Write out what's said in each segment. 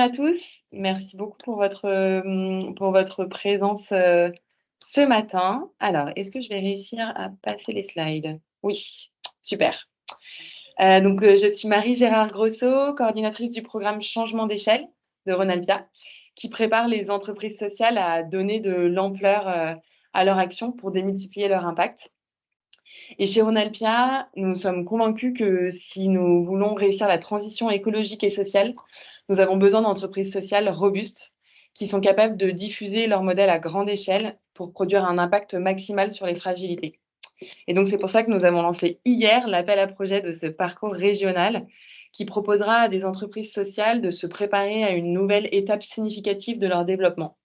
À tous, merci beaucoup pour votre présence ce matin. Alors, est-ce que je vais réussir à passer les slides? Oui, super. Je suis Marie-Gérard Grosso, coordinatrice du programme Changement d'échelle de Ronalpia, qui prépare les entreprises sociales à donner de l'ampleur à leur action pour démultiplier leur impact. Et chez Ronalpia, nous sommes convaincus que si nous voulons réussir la transition écologique et sociale, nous avons besoin d'entreprises sociales robustes qui sont capables de diffuser leur modèle à grande échelle pour produire un impact maximal sur les fragilités. Et donc, c'est pour ça que nous avons lancé hier l'appel à projet de ce parcours régional qui proposera à des entreprises sociales de se préparer à une nouvelle étape significative de leur développement.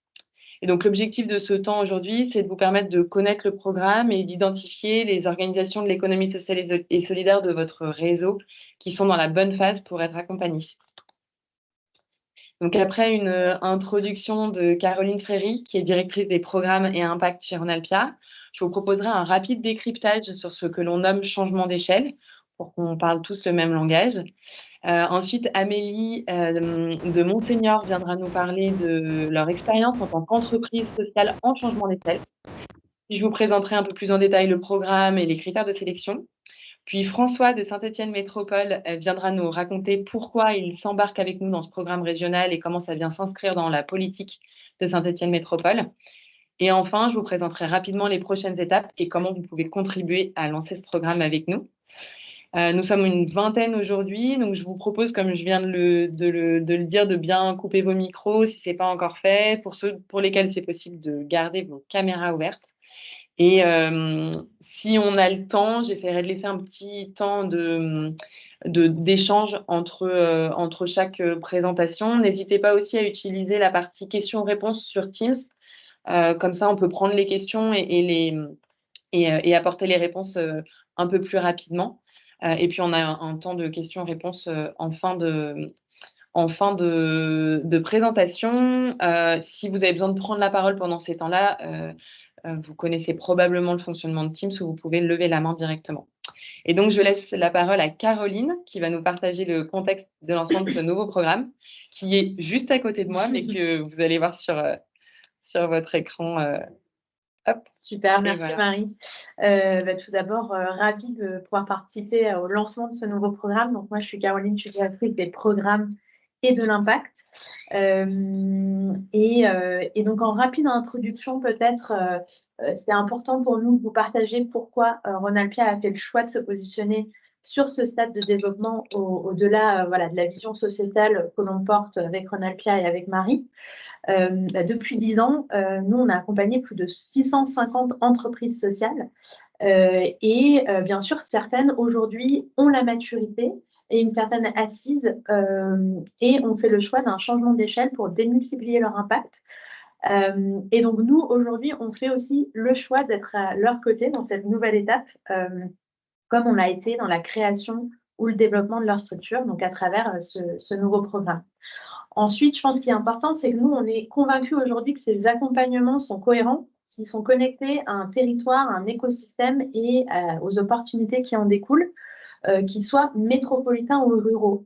Et donc, l'objectif de ce temps aujourd'hui, c'est de vous permettre de connaître le programme et d'identifier les organisations de l'économie sociale et solidaire de votre réseau qui sont dans la bonne phase pour être accompagnées. Donc, après une introduction de Caroline Fréry, qui est directrice des programmes et impact chez Ronalpia, je vous proposerai un rapide décryptage sur ce que l'on nomme changement d'échelle, pour qu'on parle tous le même langage. Ensuite, Amélie de Monseigneur viendra nous parler de leur expérience en tant qu'entreprise sociale en changement d'échelle. Puis je vous présenterai un peu plus en détail le programme et les critères de sélection. Puis François de Saint-Étienne Métropole viendra nous raconter pourquoi il s'embarque avec nous dans ce programme régional et comment ça vient s'inscrire dans la politique de Saint-Étienne Métropole. Et enfin, je vous présenterai rapidement les prochaines étapes et comment vous pouvez contribuer à lancer ce programme avec nous. Nous sommes une vingtaine aujourd'hui, donc je vous propose, comme je viens de le dire, de bien couper vos micros si ce n'est pas encore fait. Pour ceux pour lesquels c'est possible, de garder vos caméras ouvertes. Et si on a le temps, j'essaierai de laisser un petit temps d'échange entre chaque présentation. N'hésitez pas aussi à utiliser la partie questions-réponses sur Teams. Comme ça, on peut prendre les questions et apporter les réponses un peu plus rapidement. Et puis, on a un temps de questions-réponses en fin de présentation. Si vous avez besoin de prendre la parole pendant ces temps-là, vous connaissez probablement le fonctionnement de Teams où vous pouvez lever la main directement. Et donc, je laisse la parole à Caroline qui va nous partager le contexte de lancement de ce nouveau programme qui est juste à côté de moi, mais que vous allez voir sur votre écran. Hop. Super, merci voilà. Marie. Tout d'abord, ravie de pouvoir participer au lancement de ce nouveau programme. Donc moi, je suis Caroline, je suis directrice des programmes et de l'impact. Et donc en rapide introduction, peut-être, c'est important pour nous de vous partager pourquoi Ronalpia a fait le choix de se positionner sur ce stade de développement au-delà voilà, de la vision sociétale que l'on porte avec Ronalpia et avec Marie. Depuis 10 ans, nous, on a accompagné plus de 650 entreprises sociales bien sûr, certaines aujourd'hui ont la maturité et une certaine assise et ont fait le choix d'un changement d'échelle pour démultiplier leur impact. Et donc, nous, aujourd'hui, on fait aussi le choix d'être à leur côté dans cette nouvelle étape, comme on l'a été dans la création ou le développement de leur structure, donc à travers ce nouveau programme. Ensuite, je pense qu'il est important, c'est que nous, on est convaincus aujourd'hui que ces accompagnements sont cohérents, qu'ils sont connectés à un territoire, à un écosystème et aux opportunités qui en découlent, qu'ils soient métropolitains ou ruraux.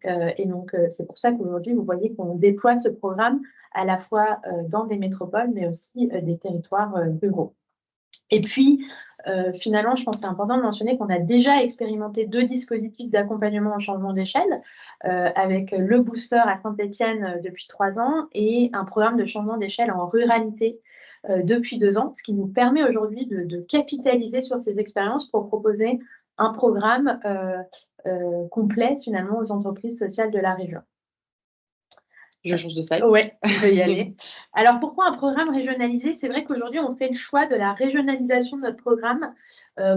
C'est pour ça qu'aujourd'hui, vous voyez qu'on déploie ce programme à la fois dans des métropoles, mais aussi des territoires ruraux. Et puis, finalement, je pense que c'est important de mentionner qu'on a déjà expérimenté 2 dispositifs d'accompagnement en changement d'échelle, avec le booster à Saint-Étienne depuis 3 ans et un programme de changement d'échelle en ruralité depuis 2 ans, ce qui nous permet aujourd'hui de capitaliser sur ces expériences pour proposer un programme complet finalement aux entreprises sociales de la région. Je change de slide. Oui, tu peux y aller. Alors, pourquoi un programme régionalisé? C'est vrai qu'aujourd'hui, on fait le choix de la régionalisation de notre programme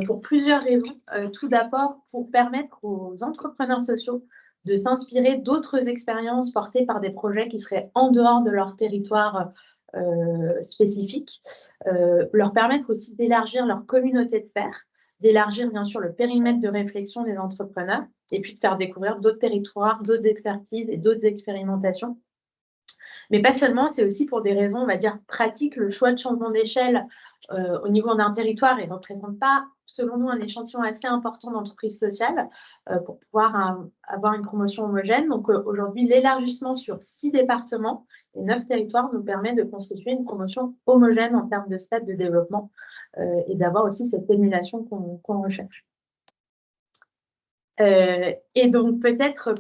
pour plusieurs raisons. Tout d'abord, pour permettre aux entrepreneurs sociaux de s'inspirer d'autres expériences portées par des projets qui seraient en dehors de leur territoire spécifique, leur permettre aussi d'élargir leur communauté de pairs, d'élargir bien sûr le périmètre de réflexion des entrepreneurs et puis de faire découvrir d'autres territoires, d'autres expertises et d'autres expérimentations. Mais pas seulement, c'est aussi pour des raisons, on va dire, pratiques. Le choix de changement d'échelle au niveau d'un territoire ne représente pas, selon nous, un échantillon assez important d'entreprises sociales pour pouvoir avoir une promotion homogène. Donc aujourd'hui, l'élargissement sur 6 départements et 9 territoires nous permet de constituer une promotion homogène en termes de stade de développement et d'avoir aussi cette émulation qu'on recherche. Et donc peut-être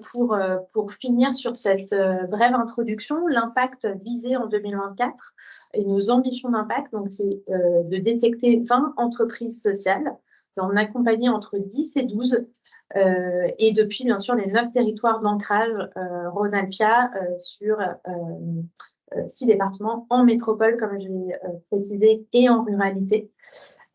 pour finir sur cette brève introduction, l'impact visé en 2024 et nos ambitions d'impact, donc c'est de détecter 20 entreprises sociales, d'en accompagner entre 10 et 12 et depuis bien sûr les 9 territoires d'ancrage Rhône-Alpia sur 6 départements en métropole, comme je l'ai précisé, et en ruralité.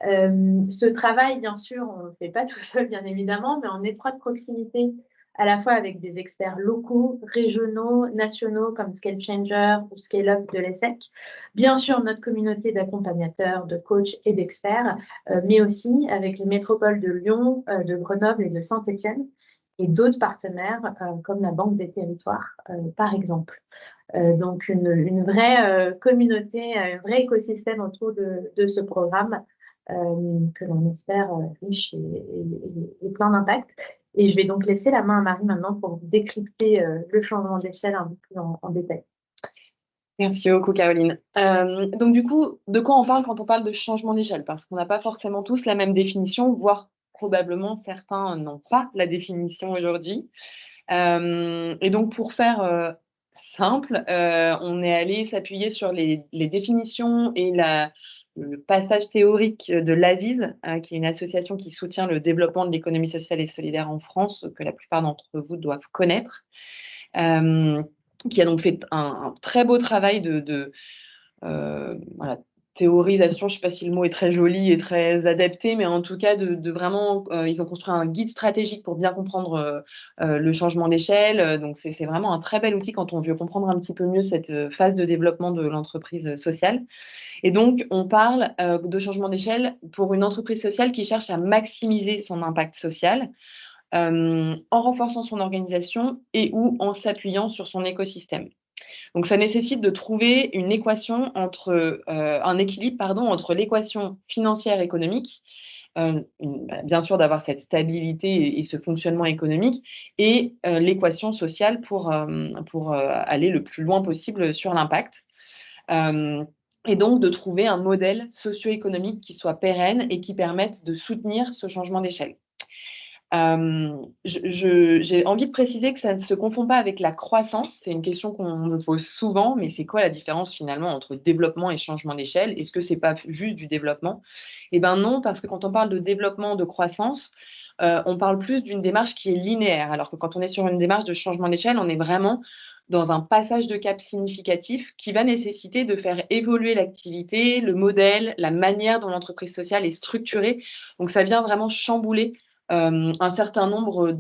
Ce travail, bien sûr, on ne le fait pas tout seul, bien évidemment, mais en étroite proximité à la fois avec des experts locaux, régionaux, nationaux comme Scale Changer ou Scale Up de l'ESSEC, bien sûr notre communauté d'accompagnateurs, de coachs et d'experts, mais aussi avec les métropoles de Lyon, de Grenoble et de Saint-Étienne et d'autres partenaires comme la Banque des Territoires, par exemple. Donc une vraie communauté, un vrai écosystème autour de ce programme que l'on espère riche et plein d'impact. Et je vais donc laisser la main à Marie maintenant pour décrypter le changement d'échelle un peu plus en détail. Merci beaucoup, Caroline. Donc, du coup, de quoi on parle quand on parle de changement d'échelle? Parce qu'on n'a pas forcément tous la même définition, voire probablement certains n'ont pas la définition aujourd'hui. Et donc, pour faire simple, on est allé s'appuyer sur les définitions et le passage théorique de l'AVIS, qui est une association qui soutient le développement de l'économie sociale et solidaire en France, que la plupart d'entre vous doivent connaître. Qui a donc fait un très beau travail de voilà, théorisation, je ne sais pas si le mot est très joli et très adapté, mais en tout cas de vraiment, ils ont construit un guide stratégique pour bien comprendre le changement d'échelle. Donc c'est vraiment un très bel outil quand on veut comprendre un petit peu mieux cette phase de développement de l'entreprise sociale. Et donc on parle de changement d'échelle pour une entreprise sociale qui cherche à maximiser son impact social. En renforçant son organisation et ou en s'appuyant sur son écosystème. Donc ça nécessite de trouver une équation un équilibre entre l'équation financière économique, bien sûr d'avoir cette stabilité et ce fonctionnement économique, et l'équation sociale pour aller le plus loin possible sur l'impact. Et donc de trouver un modèle socio-économique qui soit pérenne et qui permette de soutenir ce changement d'échelle. J'ai envie de préciser que ça ne se confond pas avec la croissance. C'est une question qu'on me pose souvent, mais c'est quoi la différence finalement entre développement et changement d'échelle? Est-ce que c'est pas juste du développement? Eh ben non, parce que quand on parle de développement, de croissance, on parle plus d'une démarche qui est linéaire, alors que quand on est sur une démarche de changement d'échelle, on est vraiment dans un passage de cap significatif qui va nécessiter de faire évoluer l'activité, le modèle, la manière dont l'entreprise sociale est structurée. Donc ça vient vraiment chambouler un certain nombre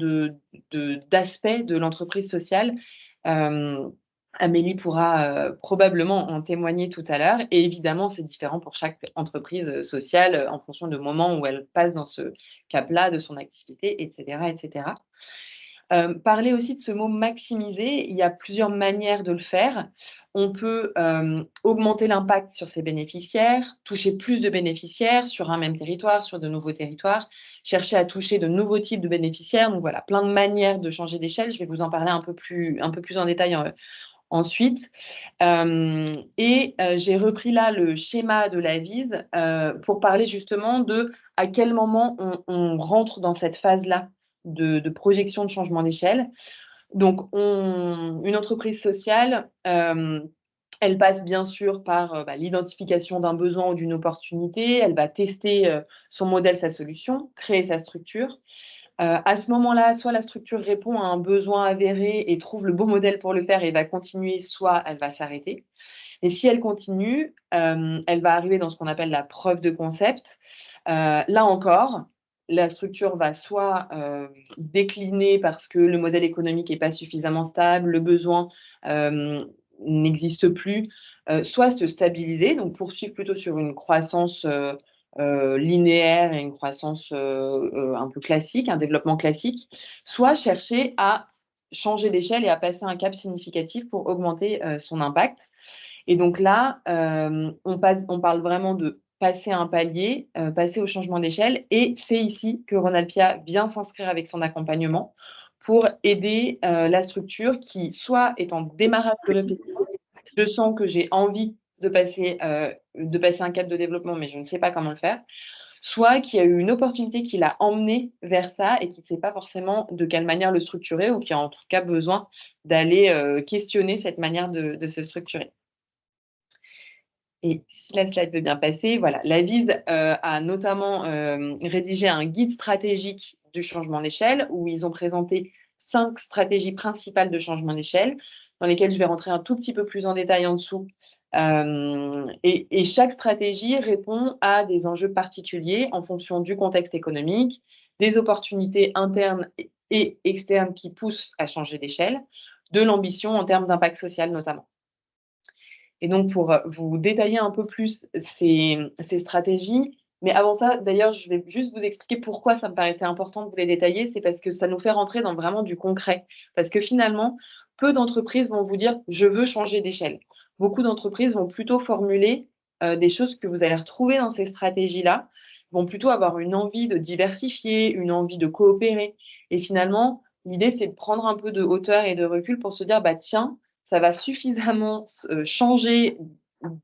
d'aspects de l'entreprise sociale. Amélie pourra probablement en témoigner tout à l'heure. Et évidemment, c'est différent pour chaque entreprise sociale en fonction du moment où elle passe dans ce cap-là de son activité, etc. etc. Parler aussi de ce mot maximiser, il y a plusieurs manières de le faire. On peut augmenter l'impact sur ses bénéficiaires, toucher plus de bénéficiaires sur un même territoire, sur de nouveaux territoires, chercher à toucher de nouveaux types de bénéficiaires. Donc voilà, plein de manières de changer d'échelle. Je vais vous en parler un peu plus en détail ensuite. J'ai repris là le schéma de l'AVIS pour parler justement de à quel moment on rentre dans cette phase-là de projection de changement d'échelle. Donc, une entreprise sociale, elle passe bien sûr par l'identification d'un besoin ou d'une opportunité. Elle va tester son modèle, sa solution, créer sa structure. À ce moment-là, soit la structure répond à un besoin avéré et trouve le bon modèle pour le faire et va continuer, soit elle va s'arrêter. Et si elle continue, elle va arriver dans ce qu'on appelle la preuve de concept. Là encore, la structure va soit décliner parce que le modèle économique n'est pas suffisamment stable, le besoin n'existe plus, soit se stabiliser, donc poursuivre plutôt sur une croissance linéaire et une croissance un peu classique, un développement classique, soit chercher à changer d'échelle et à passer un cap significatif pour augmenter son impact. Et donc là, on parle vraiment de passer un palier, passer au changement d'échelle. Et c'est ici que Ronalpia vient s'inscrire avec son accompagnement pour aider la structure qui soit est en démarrage de réflexion. Je sens que j'ai envie de passer un cap de développement, mais je ne sais pas comment le faire. Soit qui a eu une opportunité qui l'a emmené vers ça et qui ne sait pas forcément de quelle manière le structurer ou qui a en tout cas besoin d'aller questionner cette manière de se structurer. Et si la slide veut bien passer, voilà, l'Avise a notamment rédigé un guide stratégique du changement d'échelle où ils ont présenté 5 stratégies principales de changement d'échelle dans lesquelles je vais rentrer un tout petit peu plus en détail en dessous. Et chaque stratégie répond à des enjeux particuliers en fonction du contexte économique, des opportunités internes et externes qui poussent à changer d'échelle, de l'ambition en termes d'impact social notamment. Et donc, pour vous détailler un peu plus ces stratégies, mais avant ça, d'ailleurs, je vais juste vous expliquer pourquoi ça me paraissait important de vous les détailler. C'est parce que ça nous fait rentrer dans vraiment du concret. Parce que finalement, peu d'entreprises vont vous dire « je veux changer d'échelle ». Beaucoup d'entreprises vont plutôt formuler des choses que vous allez retrouver dans ces stratégies-là, vont plutôt avoir une envie de diversifier, une envie de coopérer. Et finalement, l'idée, c'est de prendre un peu de hauteur et de recul pour se dire « bah tiens, ça va suffisamment changer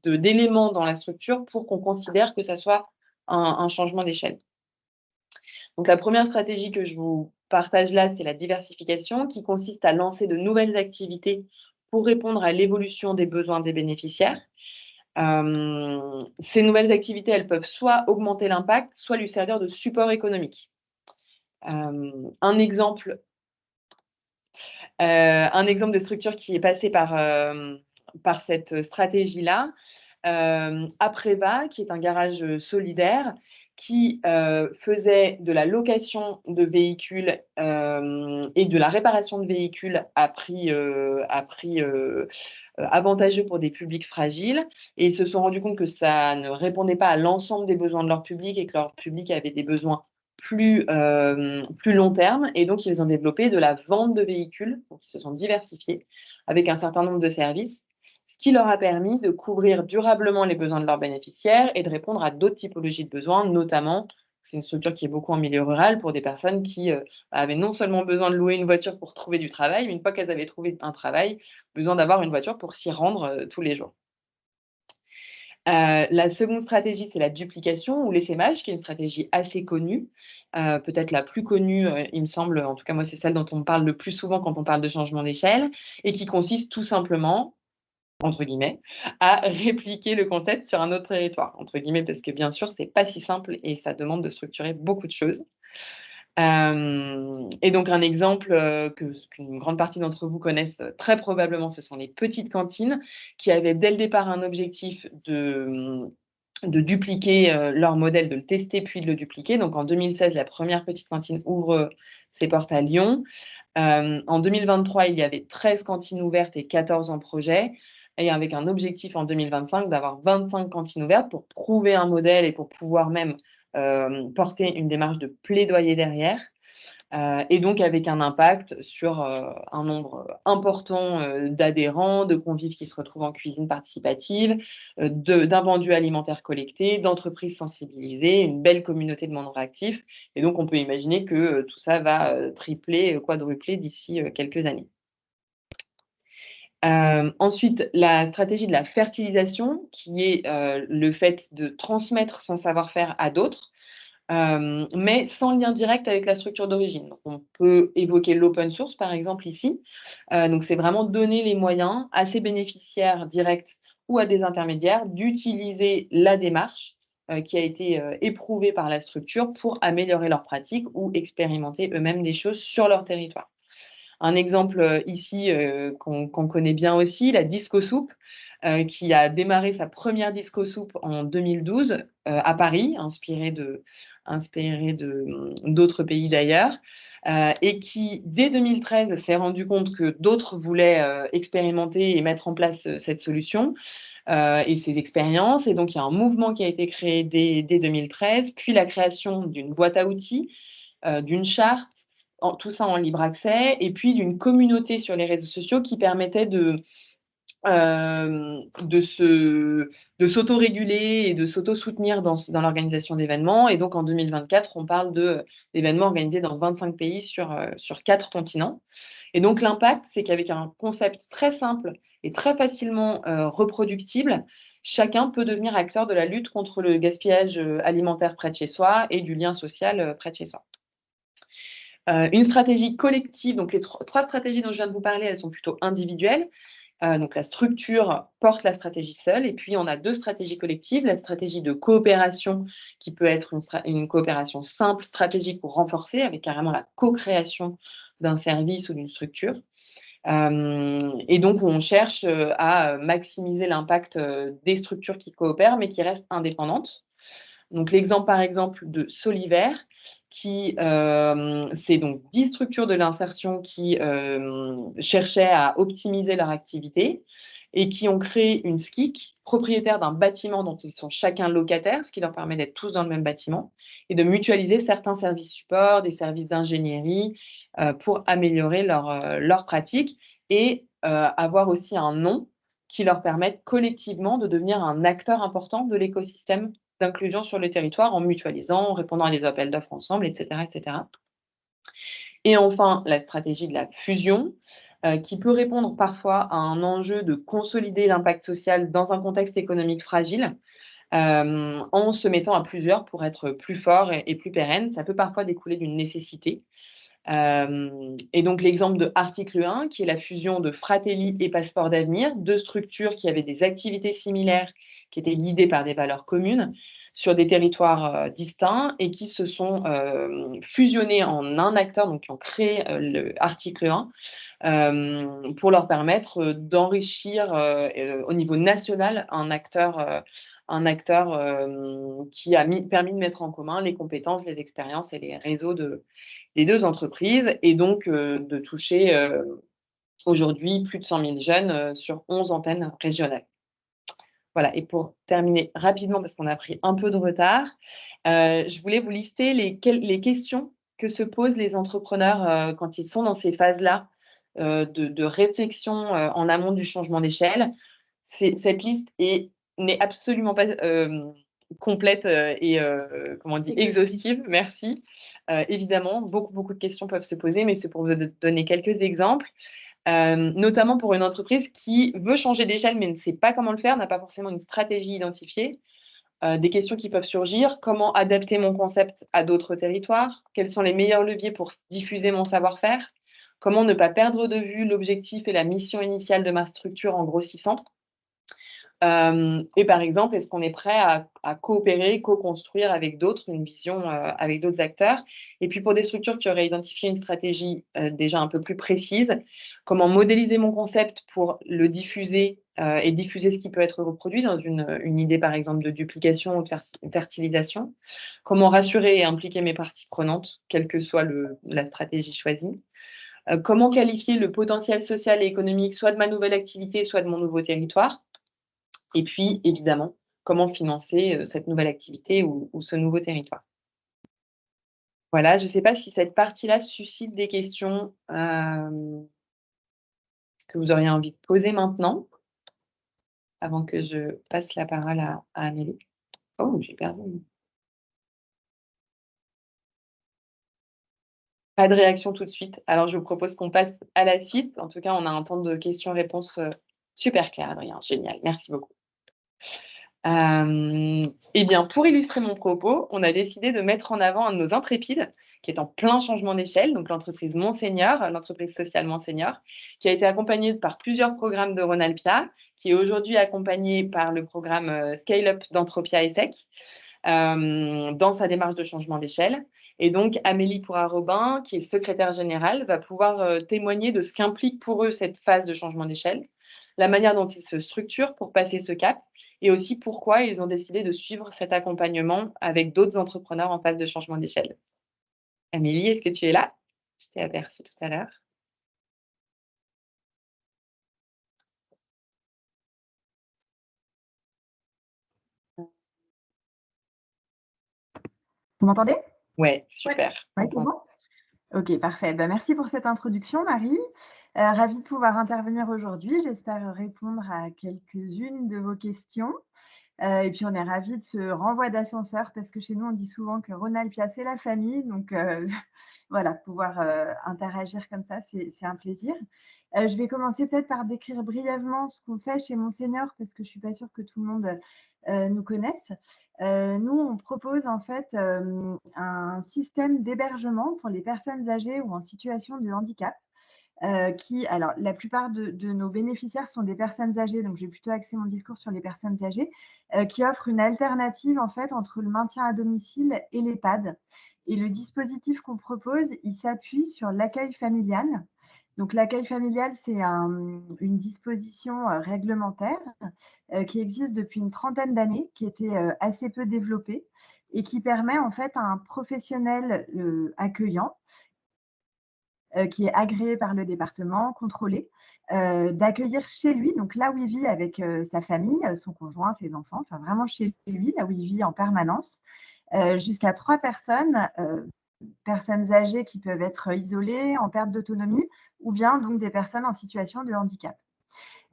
d'éléments dans la structure pour qu'on considère que ça soit un changement d'échelle. » Donc, la première stratégie que je vous partage là, c'est la diversification qui consiste à lancer de nouvelles activités pour répondre à l'évolution des besoins des bénéficiaires. Ces nouvelles activités, elles peuvent soit augmenter l'impact, soit lui servir de support économique. Un exemple de structure qui est passé par cette stratégie-là, Apreva, qui est un garage solidaire, qui faisait de la location de véhicules et de la réparation de véhicules à prix avantageux pour des publics fragiles. Et ils se sont rendus compte que ça ne répondait pas à l'ensemble des besoins de leur public et que leur public avait des besoins plus long terme. Et donc, ils ont développé de la vente de véhicules. Donc, ils se sont diversifiés avec un certain nombre de services, ce qui leur a permis de couvrir durablement les besoins de leurs bénéficiaires et de répondre à d'autres typologies de besoins, notamment, c'est une structure qui est beaucoup en milieu rural pour des personnes qui avaient non seulement besoin de louer une voiture pour trouver du travail, mais une fois qu'elles avaient trouvé un travail, besoin d'avoir une voiture pour s'y rendre tous les jours. La seconde stratégie, c'est la duplication ou l'essaimage, qui est une stratégie assez connue, peut-être la plus connue, il me semble, en tout cas moi c'est celle dont on parle le plus souvent quand on parle de changement d'échelle, et qui consiste tout simplement, entre guillemets, à répliquer le concept sur un autre territoire, entre guillemets, parce que bien sûr, c'est pas si simple et ça demande de structurer beaucoup de choses. Et donc un exemple qu'une grande partie d'entre vous connaissent très probablement, ce sont les petites cantines qui avaient dès le départ un objectif de dupliquer leur modèle, de le tester puis de le dupliquer. Donc en 2016, la première petite cantine ouvre ses portes à Lyon. En 2023, il y avait 13 cantines ouvertes et 14 en projet. Et avec un objectif en 2025 d'avoir 25 cantines ouvertes pour prouver un modèle et pour pouvoir même porter une démarche de plaidoyer derrière. Et donc avec un impact sur un nombre important d'adhérents, de convives qui se retrouvent en cuisine participative, d'invendus alimentaires collectés, d'entreprises sensibilisées, une belle communauté de membres actifs. Et donc on peut imaginer que tout ça va tripler, quadrupler d'ici quelques années. Ensuite, la stratégie de la fertilisation, qui est le fait de transmettre son savoir-faire à d'autres, mais sans lien direct avec la structure d'origine. Donc, on peut évoquer l'open source, par exemple, ici. Donc, c'est vraiment donner les moyens à ses bénéficiaires directs ou à des intermédiaires d'utiliser la démarche qui a été éprouvée par la structure pour améliorer leurs pratiques ou expérimenter eux-mêmes des choses sur leur territoire. Un exemple ici qu'on connaît bien aussi, la Disco Soup, qui a démarré sa première Disco Soup en 2012 à Paris, inspirée d'autres pays d'ailleurs, et qui, dès 2013, s'est rendu compte que d'autres voulaient expérimenter et mettre en place cette solution et ces expériences. Et donc, il y a un mouvement qui a été créé dès 2013, puis la création d'une boîte à outils, d'une charte, tout ça en libre accès, et puis d'une communauté sur les réseaux sociaux qui permettait de s'autoréguler et de s'auto-soutenir dans l'organisation d'événements. Et donc, en 2024, on parle d'événements organisés dans 25 pays sur 4 continents. Et donc, l'impact, c'est qu'avec un concept très simple et très facilement reproductible, chacun peut devenir acteur de la lutte contre le gaspillage alimentaire près de chez soi et du lien social près de chez soi. Une stratégie collective, donc les 3 stratégies dont je viens de vous parler, elles sont plutôt individuelles. Donc la structure porte la stratégie seule, et puis on a 2 stratégies collectives, la stratégie de coopération qui peut être une coopération simple, stratégique pour renforcer, avec carrément la co-création d'un service ou d'une structure. Et donc on cherche à maximiser l'impact des structures qui coopèrent mais qui restent indépendantes. Donc l'exemple par exemple de Soliver, c'est donc 10 structures de l'insertion qui cherchaient à optimiser leur activité et qui ont créé une SKIC, propriétaire d'un bâtiment dont ils sont chacun locataires, ce qui leur permet d'être tous dans le même bâtiment et de mutualiser certains services support, des services d'ingénierie pour améliorer leur pratique et avoir aussi un nom qui leur permette collectivement de devenir un acteur important de l'écosystème d'inclusion sur le territoire en mutualisant, en répondant à des appels d'offres ensemble, etc., etc. Et enfin, la stratégie de la fusion, qui peut répondre parfois à un enjeu de consolider l'impact social dans un contexte économique fragile, en se mettant à plusieurs pour être plus fort et plus pérenne. Ça peut parfois découler d'une nécessité. Et donc l'exemple de Article 1, qui est la fusion de Fratelli et Passeport d'Avenir, 2 structures qui avaient des activités similaires, qui étaient guidées par des valeurs communes, sur des territoires distincts et qui se sont fusionnés en un acteur, donc qui ont créé le Article 1, pour leur permettre d'enrichir au niveau national un acteur qui a permis de mettre en commun les compétences, les expériences et les réseaux des 2 entreprises, et donc de toucher aujourd'hui plus de 100 000 jeunes sur 11 antennes régionales. Voilà, et pour terminer rapidement, parce qu'on a pris un peu de retard, je voulais vous lister les questions que se posent les entrepreneurs quand ils sont dans ces phases-là de réflexion en amont du changement d'échelle. Cette liste n'est absolument pas complète et comment on dit, exhaustive. Merci. Évidemment, beaucoup de questions peuvent se poser, mais c'est pour vous donner quelques exemples. Notamment pour une entreprise qui veut changer d'échelle mais ne sait pas comment le faire, n'a pas forcément une stratégie identifiée. Des questions qui peuvent surgir: comment adapter mon concept à d'autres territoires? Quels sont les meilleurs leviers pour diffuser mon savoir-faire? Comment ne pas perdre de vue l'objectif et la mission initiale de ma structure en grossissant? Et par exemple, est-ce qu'on est prêt à coopérer, co-construire avec d'autres, une vision avec d'autres acteurs? Et puis pour des structures qui auraient identifié une stratégie déjà un peu plus précise, comment modéliser mon concept pour le diffuser et diffuser ce qui peut être reproduit dans une idée par exemple de duplication ou de fertilisation? Comment rassurer et impliquer mes parties prenantes, quelle que soit la stratégie choisie? Comment qualifier le potentiel social et économique, soit de ma nouvelle activité, soit de mon nouveau territoire? Et puis, évidemment, comment financer cette nouvelle activité ou ce nouveau territoire. Voilà, je ne sais pas si cette partie-là suscite des questions que vous auriez envie de poser maintenant, avant que je passe la parole à Amélie. Oh, j'ai perdu. Pas de réaction tout de suite. Alors, je vous propose qu'on passe à la suite. En tout cas, on a un temps de questions-réponses super clair, Adrien. Génial. Merci beaucoup. Eh bien, pour illustrer mon propos, on a décidé de mettre en avant un de nos intrépides, qui est en plein changement d'échelle, donc l'entreprise Monseigneur, l'entreprise sociale Monseigneur, qui a été accompagnée par plusieurs programmes de Ronalpia, qui est aujourd'hui accompagnée par le programme Scale Up d'Entropia ESSEC, dans sa démarche de changement d'échelle. Et donc, Amélie Poura-Robin, qui est secrétaire générale, va pouvoir témoigner de ce qu'implique pour eux cette phase de changement d'échelle, la manière dont ils se structurent pour passer ce cap, et aussi pourquoi ils ont décidé de suivre cet accompagnement avec d'autres entrepreneurs en phase de changement d'échelle. Amélie, est-ce que tu es là? Je t'ai aperçue tout à l'heure. Vous m'entendez? Ouais, super. Ouais, c'est bon. Ok, parfait. Ben, merci pour cette introduction, Marie. Ravie de pouvoir intervenir aujourd'hui. J'espère répondre à quelques-unes de vos questions. Et puis, on est ravis de ce renvoi d'ascenseur parce que chez nous, on dit souvent que Rhône-Alpia, c'est la famille. Donc, voilà, pouvoir interagir comme ça, c'est un plaisir. Je vais commencer peut-être par décrire brièvement ce qu'on fait chez Monseigneur parce que je ne suis pas sûre que tout le monde nous connaisse. Nous, on propose en fait un système d'hébergement pour les personnes âgées ou en situation de handicap. Alors, la plupart de nos bénéficiaires sont des personnes âgées, donc je vais plutôt axer mon discours sur les personnes âgées, qui offrent une alternative en fait entre le maintien à domicile et l'EHPAD. Et le dispositif qu'on propose, il s'appuie sur l'accueil familial. Donc, l'accueil familial, c'est une disposition réglementaire qui existe depuis une trentaine d'années, qui était assez peu développée et qui permet en fait à un professionnel accueillant qui est agréé par le département, contrôlé, d'accueillir chez lui, donc là où il vit avec sa famille, son conjoint, ses enfants, enfin vraiment chez lui, là où il vit en permanence, jusqu'à 3 personnes, personnes âgées qui peuvent être isolées, en perte d'autonomie, ou bien donc des personnes en situation de handicap.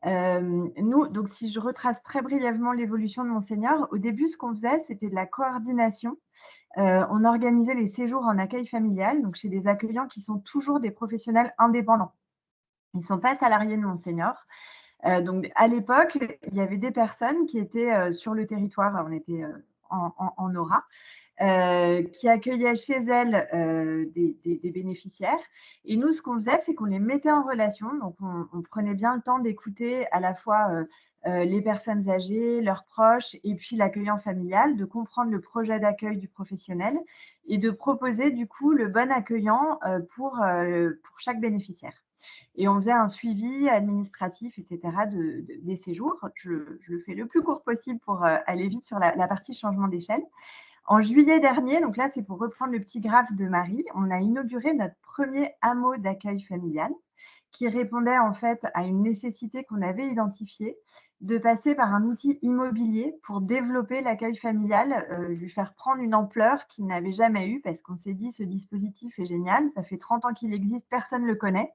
Nous, donc si je retrace très brièvement l'évolution de Monseigneur, au début, ce qu'on faisait, c'était de la coordination. On organisait les séjours en accueil familial, donc chez des accueillants qui sont toujours des professionnels indépendants. Ils ne sont pas salariés de Monseigneur. Donc, à l'époque, il y avait des personnes qui étaient sur le territoire, on était en aura, qui accueillaient chez elles des bénéficiaires. Et nous, ce qu'on faisait, c'est qu'on les mettait en relation. Donc, on prenait bien le temps d'écouter à la fois les personnes âgées, leurs proches, et puis l'accueillant familial, de comprendre le projet d'accueil du professionnel et de proposer du coup le bon accueillant pour chaque bénéficiaire. Et on faisait un suivi administratif, etc., des séjours. Je le fais le plus court possible pour aller vite sur la partie changement d'échelle. En juillet dernier, donc là, c'est pour reprendre le petit graphe de Marie, on a inauguré notre premier hameau d'accueil familial qui répondait en fait à une nécessité qu'on avait identifiée de passer par un outil immobilier pour développer l'accueil familial, lui faire prendre une ampleur qu'il n'avait jamais eue parce qu'on s'est dit ce dispositif est génial, ça fait 30 ans qu'il existe, personne ne le connaît,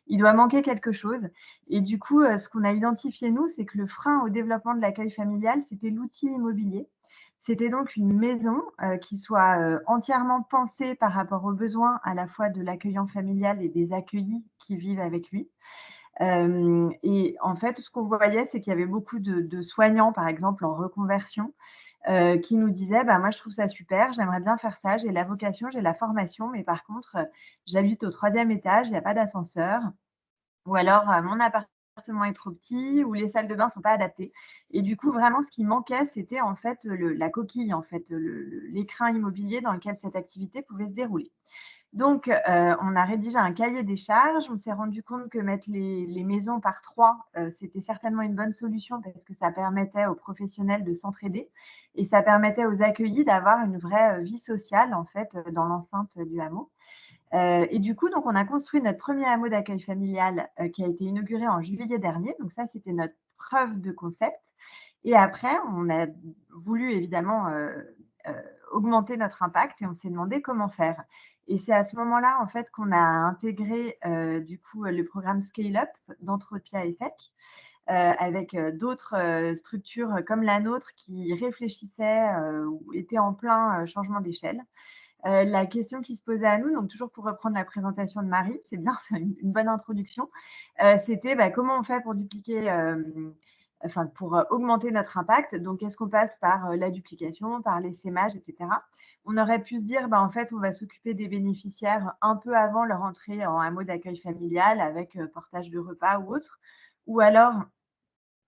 il doit manquer quelque chose. Et du coup, ce qu'on a identifié nous, c'est que le frein au développement de l'accueil familial, c'était l'outil immobilier. C'était donc une maison qui soit entièrement pensée par rapport aux besoins à la fois de l'accueillant familial et des accueillis qui vivent avec lui. Et en fait, ce qu'on voyait, c'est qu'il y avait beaucoup de soignants, par exemple, en reconversion, qui nous disaient bah, « moi, je trouve ça super, j'aimerais bien faire ça, j'ai la vocation, j'ai la formation, mais par contre, j'habite au 3e étage, il n'y a pas d'ascenseur. » Ou alors mon appartement est trop petit ou les salles de bain ne sont pas adaptées. Et du coup, vraiment, ce qui manquait, c'était en fait la coquille, en fait, l'écrin immobilier dans lequel cette activité pouvait se dérouler. Donc, on a rédigé un cahier des charges. On s'est rendu compte que mettre les maisons par 3, c'était certainement une bonne solution parce que ça permettait aux professionnels de s'entraider et ça permettait aux accueillis d'avoir une vraie vie sociale, en fait, dans l'enceinte du hameau. Et du coup, donc, on a construit notre premier hameau d'accueil familial qui a été inauguré en juillet dernier. Donc ça, c'était notre preuve de concept. Et après, on a voulu évidemment augmenter notre impact et on s'est demandé comment faire. Et c'est à ce moment-là, en fait, qu'on a intégré du coup le programme Scale Up d'Entropia ESSEC avec d'autres structures comme la nôtre qui réfléchissaient ou étaient en plein changement d'échelle. La question qui se posait à nous, donc toujours pour reprendre la présentation de Marie, c'est bien, c'est une bonne introduction, c'était bah, comment on fait pour dupliquer, enfin pour augmenter notre impact. Donc, est-ce qu'on passe par la duplication, par l'essaimage, etc. On aurait pu se dire, bah, en fait, on va s'occuper des bénéficiaires un peu avant leur entrée en hameau d'accueil familial avec portage de repas ou autre. Ou alors,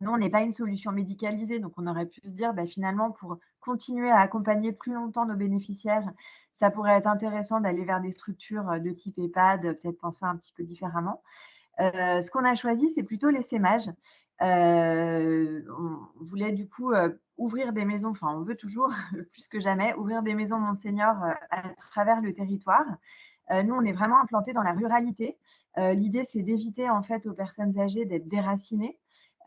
nous, on n'est pas une solution médicalisée, donc on aurait pu se dire, bah, finalement, pour continuer à accompagner plus longtemps nos bénéficiaires, ça pourrait être intéressant d'aller vers des structures de type EHPAD, peut-être penser un petit peu différemment. Ce qu'on a choisi, c'est plutôt l'essaimage. On voulait du coup ouvrir des maisons, enfin on veut toujours plus que jamais ouvrir des maisons Monseigneur à travers le territoire. Nous, on est vraiment implantés dans la ruralité. L'idée, c'est d'éviter en fait aux personnes âgées d'être déracinées.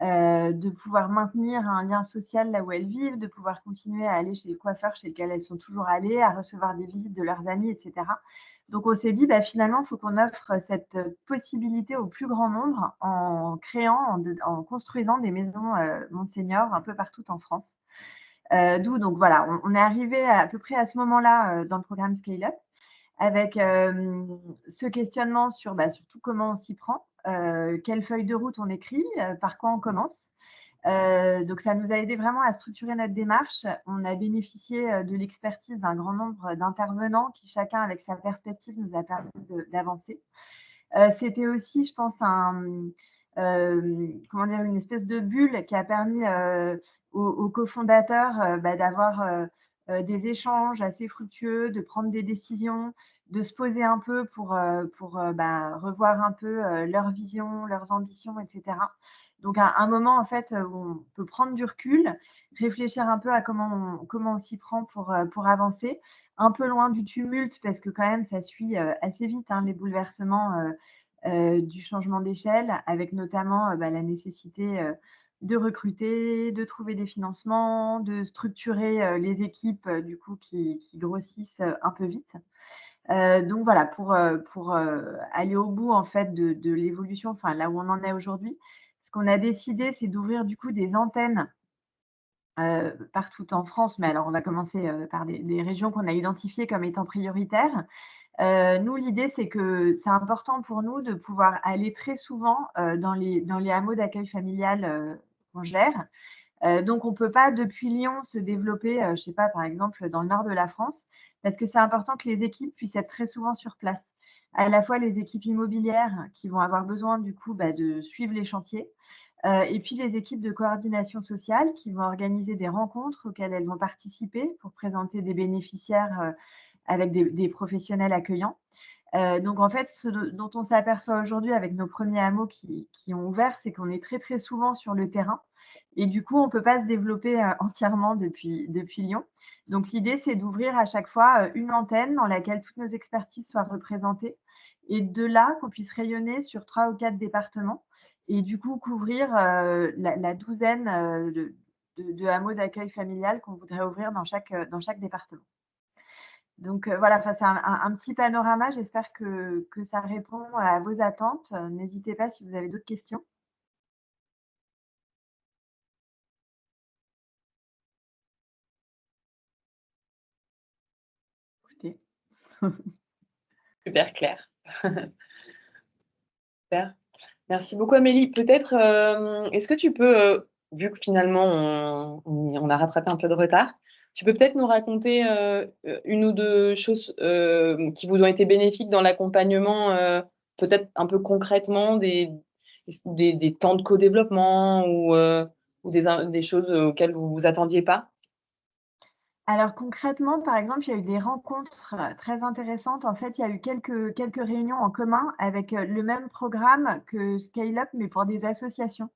de pouvoir maintenir un lien social là où elles vivent, de pouvoir continuer à aller chez le coiffeur chez lequel elles sont toujours allées, à recevoir des visites de leurs amis, etc. Donc, on s'est dit, finalement, il faut qu'on offre cette possibilité au plus grand nombre en créant, en construisant des maisons Monseigneur un peu partout en France. D'où, donc voilà, on est arrivé à peu près à ce moment-là dans le programme Scale Up, avec ce questionnement sur surtout comment on s'y prend, quelle feuille de route on écrit, par quoi on commence. Donc, ça nous a aidé vraiment à structurer notre démarche. On a bénéficié de l'expertise d'un grand nombre d'intervenants qui, chacun avec sa perspective, nous a permis d'avancer. C'était aussi, je pense, une espèce de bulle qui a permis aux cofondateurs d'avoir des échanges assez fructueux, de prendre des décisions, de se poser un peu pour revoir un peu leur vision, leurs ambitions, etc. Donc, un moment, en fait, où on peut prendre du recul, réfléchir un peu à comment on s'y prend pour avancer, un peu loin du tumulte, parce que quand même, ça suit assez vite les bouleversements du changement d'échelle, avec notamment la nécessité de recruter, de trouver des financements, de structurer les équipes du coup qui grossissent un peu vite. Donc voilà, pour aller au bout en fait de l'évolution, enfin là où on en est aujourd'hui, ce qu'on a décidé, c'est d'ouvrir du coup des antennes partout en France, mais alors on va commencer par des régions qu'on a identifiées comme étant prioritaires. Nous, l'idée, c'est que c'est important pour nous de pouvoir aller très souvent dans les hameaux d'accueil familial qu'on gère. Donc, on ne peut pas, depuis Lyon, se développer, je ne sais pas, par exemple, dans le nord de la France, parce que c'est important que les équipes puissent être très souvent sur place. À la fois les équipes immobilières qui vont avoir besoin, du coup, de suivre les chantiers, et puis les équipes de coordination sociale qui vont organiser des rencontres auxquelles elles vont participer pour présenter des bénéficiaires avec des professionnels accueillants. Donc, en fait, ce dont on s'aperçoit aujourd'hui avec nos premiers hameaux qui ont ouvert, c'est qu'on est très, très souvent sur le terrain. Et du coup, on ne peut pas se développer entièrement depuis Lyon. Donc, l'idée, c'est d'ouvrir à chaque fois une antenne dans laquelle toutes nos expertises soient représentées. Et de là, qu'on puisse rayonner sur 3 ou 4 départements et du coup couvrir la douzaine de hameaux d'accueil familial qu'on voudrait ouvrir dans chaque département. Donc voilà, c'est un petit panorama. J'espère que ça répond à vos attentes. N'hésitez pas si vous avez d'autres questions. Écoutez. Super clair. Super. Merci beaucoup, Amélie. Peut-être, est-ce que tu peux, vu que finalement on a rattrapé un peu de retard, tu peux peut-être nous raconter une ou deux choses qui vous ont été bénéfiques dans l'accompagnement, peut-être un peu concrètement, des temps de co-développement ou des choses auxquelles vous ne vous attendiez pas? Alors concrètement, par exemple, il y a eu des rencontres très intéressantes. En fait, il y a eu quelques réunions en commun avec le même programme que Scale Up, mais pour des associations.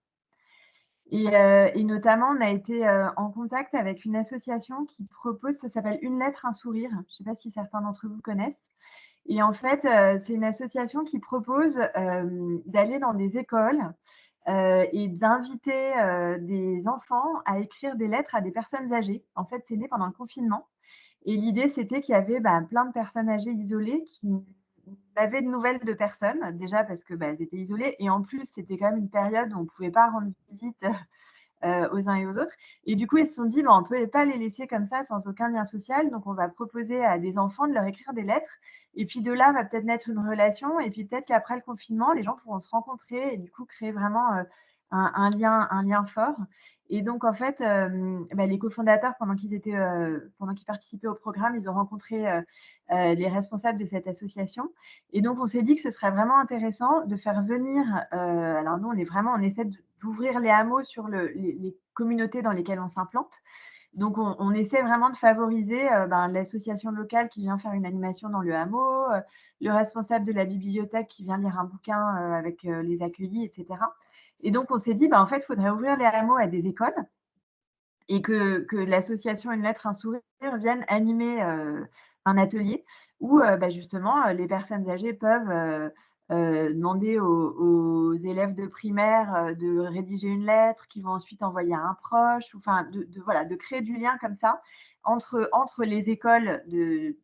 Et notamment, on a été en contact avec une association qui propose, ça s'appelle Une lettre, un sourire. Je ne sais pas si certains d'entre vous connaissent. Et en fait, c'est une association qui propose d'aller dans des écoles et d'inviter des enfants à écrire des lettres à des personnes âgées. En fait, c'est né pendant le confinement. Et l'idée, c'était qu'il y avait plein de personnes âgées isolées qui n'avaient de nouvelles de personne, déjà parce que elles étaient isolées. Et en plus, c'était quand même une période où on ne pouvait pas rendre visite aux uns et aux autres. Et du coup, ils se sont dit, on ne peut pas les laisser comme ça sans aucun lien social. Donc, on va proposer à des enfants de leur écrire des lettres. Et puis de là, va peut-être naître une relation. Et puis peut-être qu'après le confinement, les gens pourront se rencontrer et du coup créer vraiment un lien fort. Et donc, en fait, les cofondateurs, pendant qu'ils participaient au programme, ils ont rencontré les responsables de cette association. Et donc, on s'est dit que ce serait vraiment intéressant de faire venir, alors nous, on essaie d'ouvrir les hameaux sur les communautés dans lesquelles on s'implante. Donc, on essaie vraiment de favoriser l'association locale qui vient faire une animation dans le hameau, le responsable de la bibliothèque qui vient lire un bouquin avec les accueillis, etc. Et donc, on s'est dit, en fait, il faudrait ouvrir les hameaux à des écoles et que l'association Une lettre, un sourire vienne animer un atelier où justement les personnes âgées peuvent demander aux élèves de primaire de rédiger une lettre qu'ils vont ensuite envoyer à un proche, enfin voilà, de créer du lien comme ça entre les écoles de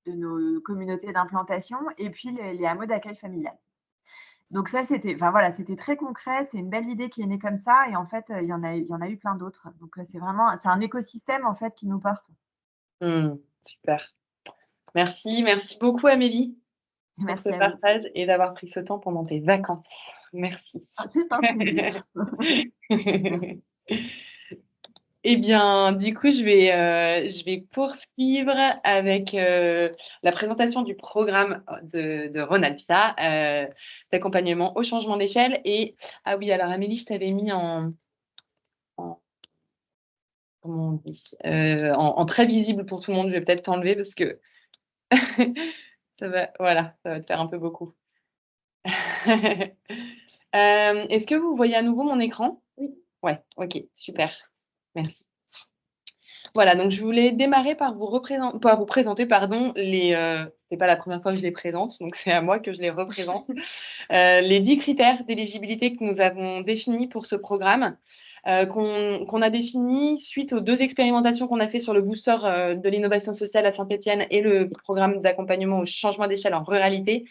nos communautés d'implantation et puis les hameaux d'accueil familial. Donc ça, c'était très concret, c'est une belle idée qui est née comme ça et en fait, il y en a eu plein d'autres. Donc c'est un écosystème en fait qui nous porte. Super. Merci beaucoup Amélie pour ce Merci à vous. partage et d'avoir pris ce temps pendant tes vacances. Merci. C'est un plaisir. Merci. Eh bien, du coup, je vais poursuivre avec la présentation du programme de Ronalpia, d'accompagnement au changement d'échelle. Et ah oui, alors Amélie, je t'avais mis comment on dit, en très visible pour tout le monde. Je vais peut-être t'enlever parce que voilà, ça va te faire un peu beaucoup. Est-ce que vous voyez à nouveau mon écran? Oui. Ouais, ok, super. Merci. Voilà, donc je voulais démarrer par vous présenter, pardon, c'est pas la première fois que je les présente, donc c'est à moi que je les représente, les 10 critères d'éligibilité que nous avons définis pour ce programme, qu'on a défini suite aux 2 expérimentations qu'on a fait sur le booster de l'innovation sociale à Saint-Étienne et le programme d'accompagnement au changement d'échelle en ruralité,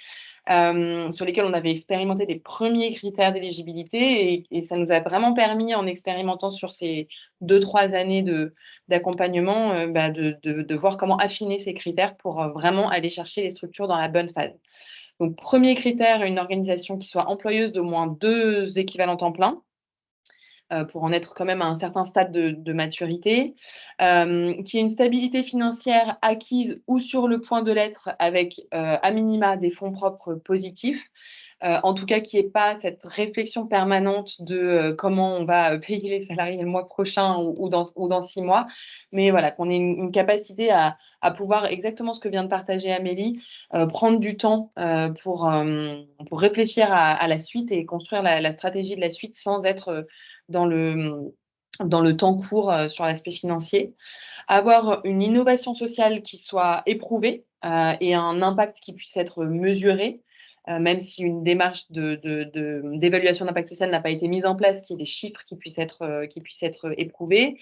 sur lesquels on avait expérimenté des premiers critères d'éligibilité et ça nous a vraiment permis, en expérimentant sur ces 2-3 années d'accompagnement, de voir comment affiner ces critères pour vraiment aller chercher les structures dans la bonne phase. Donc, premier critère, une organisation qui soit employeuse d'au moins 2 équivalents temps plein, pour en être quand même à un certain stade de maturité, qui ait une stabilité financière acquise ou sur le point de l'être avec à minima des fonds propres positifs, en tout cas qui n'ait pas cette réflexion permanente de comment on va payer les salariés le mois prochain ou dans 6 mois, mais voilà, qu'on ait une capacité à pouvoir, exactement ce que vient de partager Amélie, prendre du temps pour réfléchir à la suite et construire la stratégie de la suite sans être dans le temps court sur l'aspect financier. Avoir une innovation sociale qui soit éprouvée et un impact qui puisse être mesuré, même si une démarche d'évaluation d'impact social n'a pas été mise en place, qu'il y ait des chiffres qui puissent être éprouvés.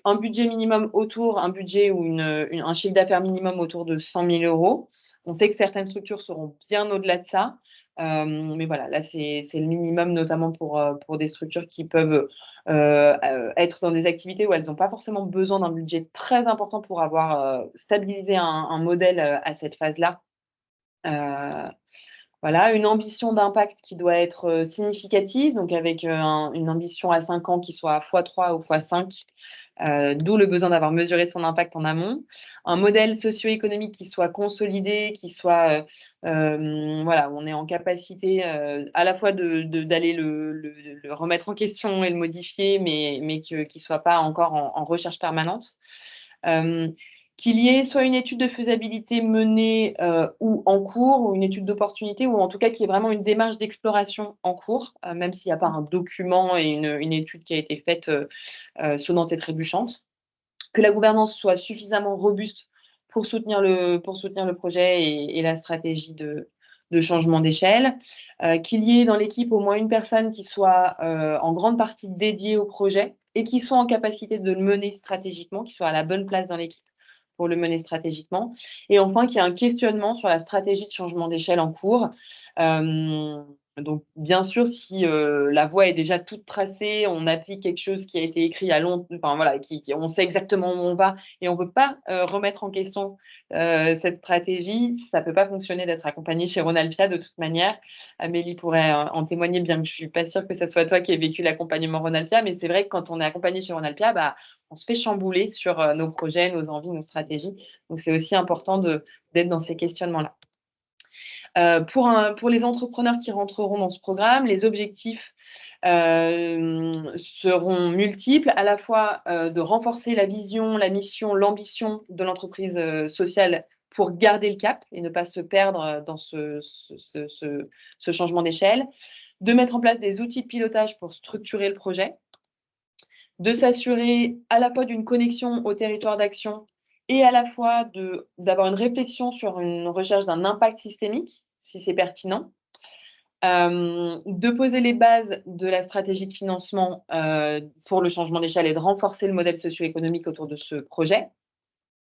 Un budget minimum un budget ou un chiffre d'affaires minimum autour de 100 000 euros. On sait que certaines structures seront bien au-delà de ça. Mais voilà, là, c'est le minimum, notamment pour des structures qui peuvent être dans des activités où elles n'ont pas forcément besoin d'un budget très important pour avoir stabilisé un modèle à cette phase-là. Voilà, une ambition d'impact qui doit être significative, donc avec une ambition à 5 ans qui soit x3 ou x5, d'où le besoin d'avoir mesuré son impact en amont. Un modèle socio-économique qui soit consolidé, qui soit, voilà, où on est en capacité à la fois d'aller le remettre en question et le modifier, mais qui ne soit pas encore en recherche permanente. Qu'il y ait soit une étude de faisabilité menée ou en cours, ou une étude d'opportunité, ou en tout cas qu'il y ait vraiment une démarche d'exploration en cours, même s'il n'y a pas un document et une étude qui a été faite sonnante et trébuchante. Que la gouvernance soit suffisamment robuste pour soutenir le projet et la stratégie de changement d'échelle. Qu'il y ait dans l'équipe au moins une personne qui soit en grande partie dédiée au projet et qui soit en capacité de le mener stratégiquement, qui soit à la bonne place dans l'équipe pour le mener stratégiquement. Et enfin, qu'il y ait un questionnement sur la stratégie de changement d'échelle en cours. Donc, bien sûr, si la voie est déjà toute tracée, on applique quelque chose qui a été écrit à long, enfin voilà, on sait exactement où on va et on ne peut pas remettre en question cette stratégie, ça ne peut pas fonctionner d'être accompagné chez Ronalpia de toute manière. Amélie pourrait en témoigner, bien que je ne suis pas sûre que ce soit toi qui aies vécu l'accompagnement Ronalpia, mais c'est vrai que quand on est accompagné chez Ronalpia, on se fait chambouler sur nos projets, nos envies, nos stratégies. Donc, c'est aussi important d'être dans ces questionnements-là. Pour les entrepreneurs qui rentreront dans ce programme, les objectifs seront multiples, à la fois de renforcer la vision, la mission, l'ambition de l'entreprise sociale pour garder le cap et ne pas se perdre dans ce changement d'échelle, de mettre en place des outils de pilotage pour structurer le projet, de s'assurer à la fois d'une connexion au territoire d'action et à la fois d'avoir une réflexion sur une recherche d'un impact systémique, si c'est pertinent, de poser les bases de la stratégie de financement pour le changement d'échelle et de renforcer le modèle socio-économique autour de ce projet,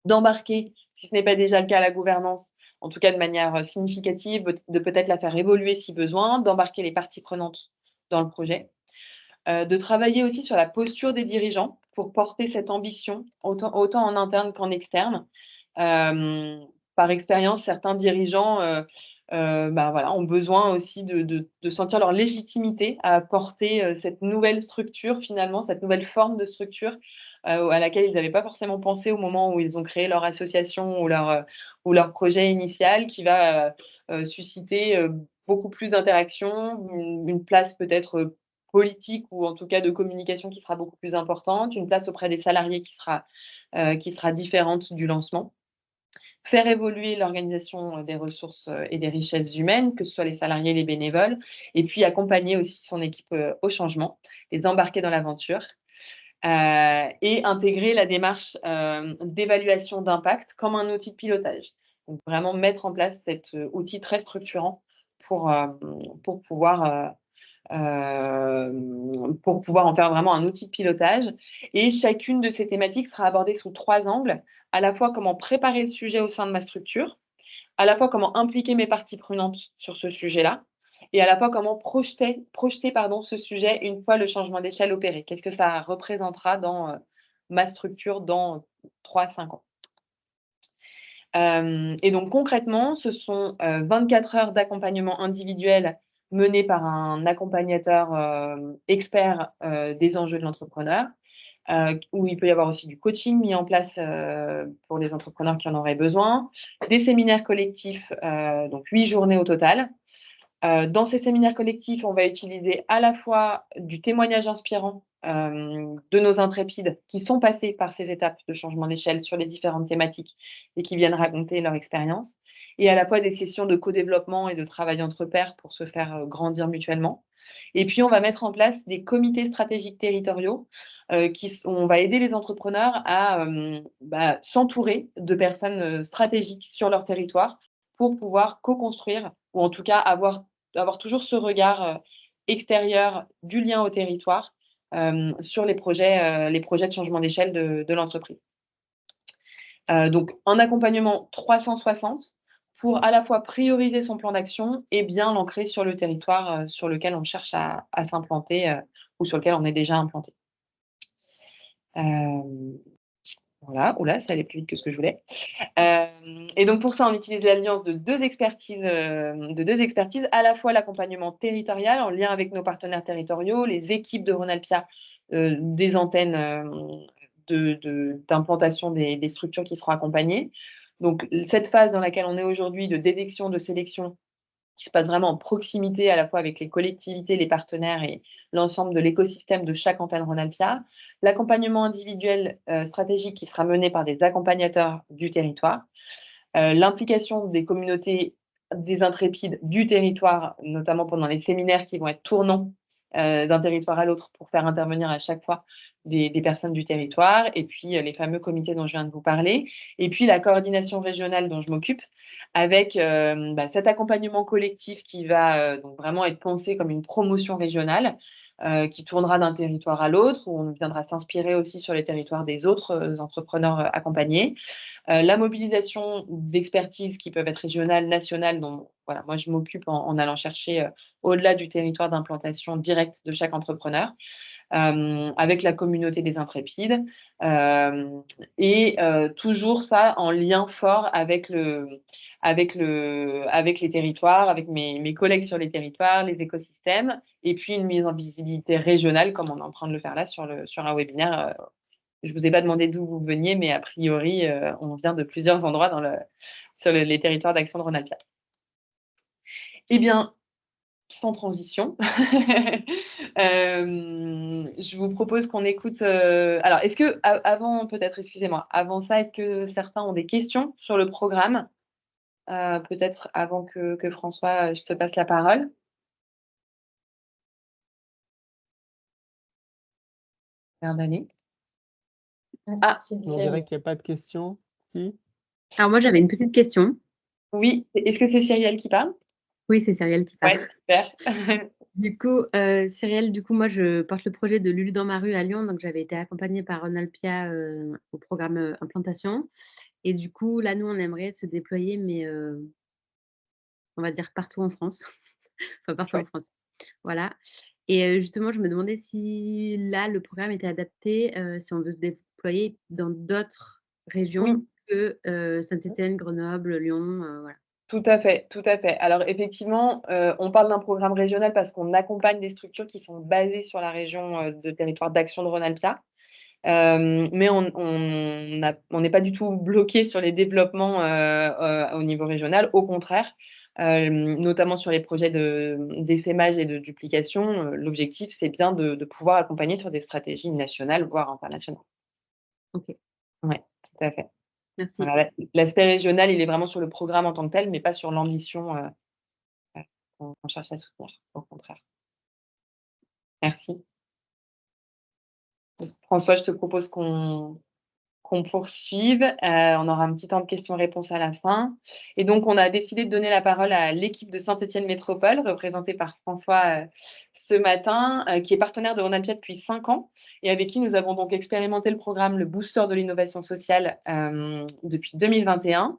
d'embarquer, si ce n'est pas déjà le cas, la gouvernance, en tout cas de manière significative, de peut-être la faire évoluer si besoin, d'embarquer les parties prenantes dans le projet, de travailler aussi sur la posture des dirigeants pour porter cette ambition, autant en interne qu'en externe. Par expérience, certains dirigeants voilà, ont besoin aussi de sentir leur légitimité à porter cette nouvelle structure, finalement, cette nouvelle forme de structure à laquelle ils n'avaient pas forcément pensé au moment où ils ont créé leur association ou leur projet initial, qui va susciter beaucoup plus d'interactions, une place peut-être politique ou en tout cas de communication qui sera beaucoup plus importante, une place auprès des salariés qui sera différente du lancement. Faire évoluer l'organisation des ressources et des richesses humaines, que ce soit les salariés, les bénévoles, et puis accompagner aussi son équipe au changement, les embarquer dans l'aventure, et intégrer la démarche d'évaluation d'impact comme un outil de pilotage. Donc vraiment mettre en place cet outil très structurant pour pouvoir en faire vraiment un outil de pilotage. Et chacune de ces thématiques sera abordée sous 3 angles, à la fois comment préparer le sujet au sein de ma structure, à la fois comment impliquer mes parties prenantes sur ce sujet-là, et à la fois comment projeter ce sujet une fois le changement d'échelle opéré. Qu'est-ce que ça représentera dans ma structure dans 3-5 ans. Et donc concrètement, ce sont 24 heures d'accompagnement individuel mené par un accompagnateur expert des enjeux de l'entrepreneur, où il peut y avoir aussi du coaching mis en place pour les entrepreneurs qui en auraient besoin, des séminaires collectifs, donc 8 journées au total. Dans ces séminaires collectifs, on va utiliser à la fois du témoignage inspirant de nos intrépides qui sont passés par ces étapes de changement d'échelle sur les différentes thématiques et qui viennent raconter leur expérience, et à la fois des sessions de co-développement et de travail entre pairs pour se faire grandir mutuellement. Et puis, on va mettre en place des comités stratégiques territoriaux on va aider les entrepreneurs à s'entourer de personnes stratégiques sur leur territoire pour pouvoir co-construire, ou en tout cas avoir toujours ce regard extérieur du lien au territoire sur les projets de changement d'échelle de l'entreprise. Donc, un accompagnement 360 pour à la fois prioriser son plan d'action et bien l'ancrer sur le territoire sur lequel on cherche à s'implanter ou sur lequel on est déjà implanté. Voilà, oula, ça allait plus vite que ce que je voulais. Et donc pour ça, on utilise l'alliance de deux expertises, à la fois l'accompagnement territorial en lien avec nos partenaires territoriaux, les équipes de Ronalpia, des antennes d'implantation des structures qui seront accompagnées. Donc cette phase dans laquelle on est aujourd'hui de détection, de sélection, qui se passe vraiment en proximité à la fois avec les collectivités, les partenaires et l'ensemble de l'écosystème de chaque antenne Ronalpia. L'accompagnement individuel stratégique qui sera mené par des accompagnateurs du territoire. L'implication des communautés des intrépides du territoire, notamment pendant les séminaires qui vont être tournants d'un territoire à l'autre pour faire intervenir à chaque fois des personnes du territoire, et puis les fameux comités dont je viens de vous parler, et puis la coordination régionale dont je m'occupe, avec cet accompagnement collectif qui va donc vraiment être pensé comme une promotion régionale, qui tournera d'un territoire à l'autre, où on viendra s'inspirer aussi sur les territoires des autres entrepreneurs accompagnés. La mobilisation d'expertises qui peuvent être régionales, nationales, dont voilà, moi je m'occupe en allant chercher au-delà du territoire d'implantation directe de chaque entrepreneur, avec la communauté des intrépides, et toujours ça en lien fort avec les territoires, avec mes collègues sur les territoires, les écosystèmes, et puis une mise en visibilité régionale comme on est en train de le faire là sur un webinaire. Je ne vous ai pas demandé d'où vous veniez, mais a priori, on vient de plusieurs endroits sur les territoires d'action de Ronalpia. Eh bien, sans transition, je vous propose qu'on écoute. Alors, est-ce que, avant, peut-être, excusez-moi, avant ça, est-ce que certains ont des questions sur le programme? Peut-être avant que François, je te passe la parole. D'année. On dirait qu'il n'y a pas de questions. Si. Alors moi, j'avais une petite question. Oui, est-ce que c'est Cyrielle qui parle? Oui, c'est Cyrielle qui parle. Ouais, super. Du coup, Cyrielle, moi, je porte le projet de Lulu dans ma rue à Lyon. Donc, j'avais été accompagnée par Ronalpia au programme implantation. Et du coup, là, nous, on aimerait se déployer, mais on va dire partout en France. Enfin, partout en Chouette. France. Voilà. Et justement, je me demandais si là, le programme était adapté, si on veut se déployer dans d'autres Oui. régions que Saint-Étienne, Grenoble, Lyon, voilà. Tout à fait, tout à fait. Alors effectivement, on parle d'un programme régional parce qu'on accompagne des structures qui sont basées sur la région, de territoire d'action de Rhône-Alpia. Mais on n'est pas du tout bloqué sur les développements, au niveau régional. Au contraire, notamment sur les projets d'essaimage et de duplication, l'objectif, c'est bien de pouvoir accompagner sur des stratégies nationales, voire internationales. Ok, Ouais, tout à fait. merci. Voilà, l'aspect régional, il est vraiment sur le programme en tant que tel, mais pas sur l'ambition, qu'on cherche à soutenir, au contraire. Merci. François, je te propose qu'on poursuive. On aura un petit temps de questions-réponses à la fin. Et donc, on a décidé de donner la parole à l'équipe de Saint-Étienne Métropole, représentée par François, ce matin, qui est partenaire de Rhône-Alpia depuis 5 ans et avec qui nous avons donc expérimenté le programme Le Booster de l'innovation sociale depuis 2021.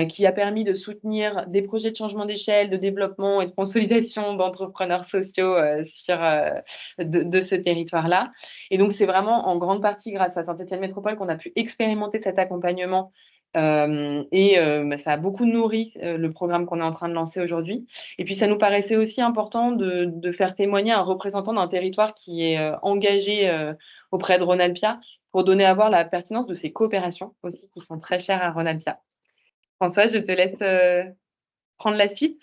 Qui a permis de soutenir des projets de changement d'échelle, de développement et de consolidation d'entrepreneurs sociaux de ce territoire-là. Et donc, c'est vraiment en grande partie grâce à Saint-Étienne Métropole qu'on a pu expérimenter cet accompagnement. Ça a beaucoup nourri le programme qu'on est en train de lancer aujourd'hui. Et puis, ça nous paraissait aussi important de faire témoigner un représentant d'un territoire qui est engagé auprès de Rhône-Alpia pour donner à voir la pertinence de ces coopérations aussi qui sont très chères à Rhône-Alpia. François, je te laisse prendre la suite.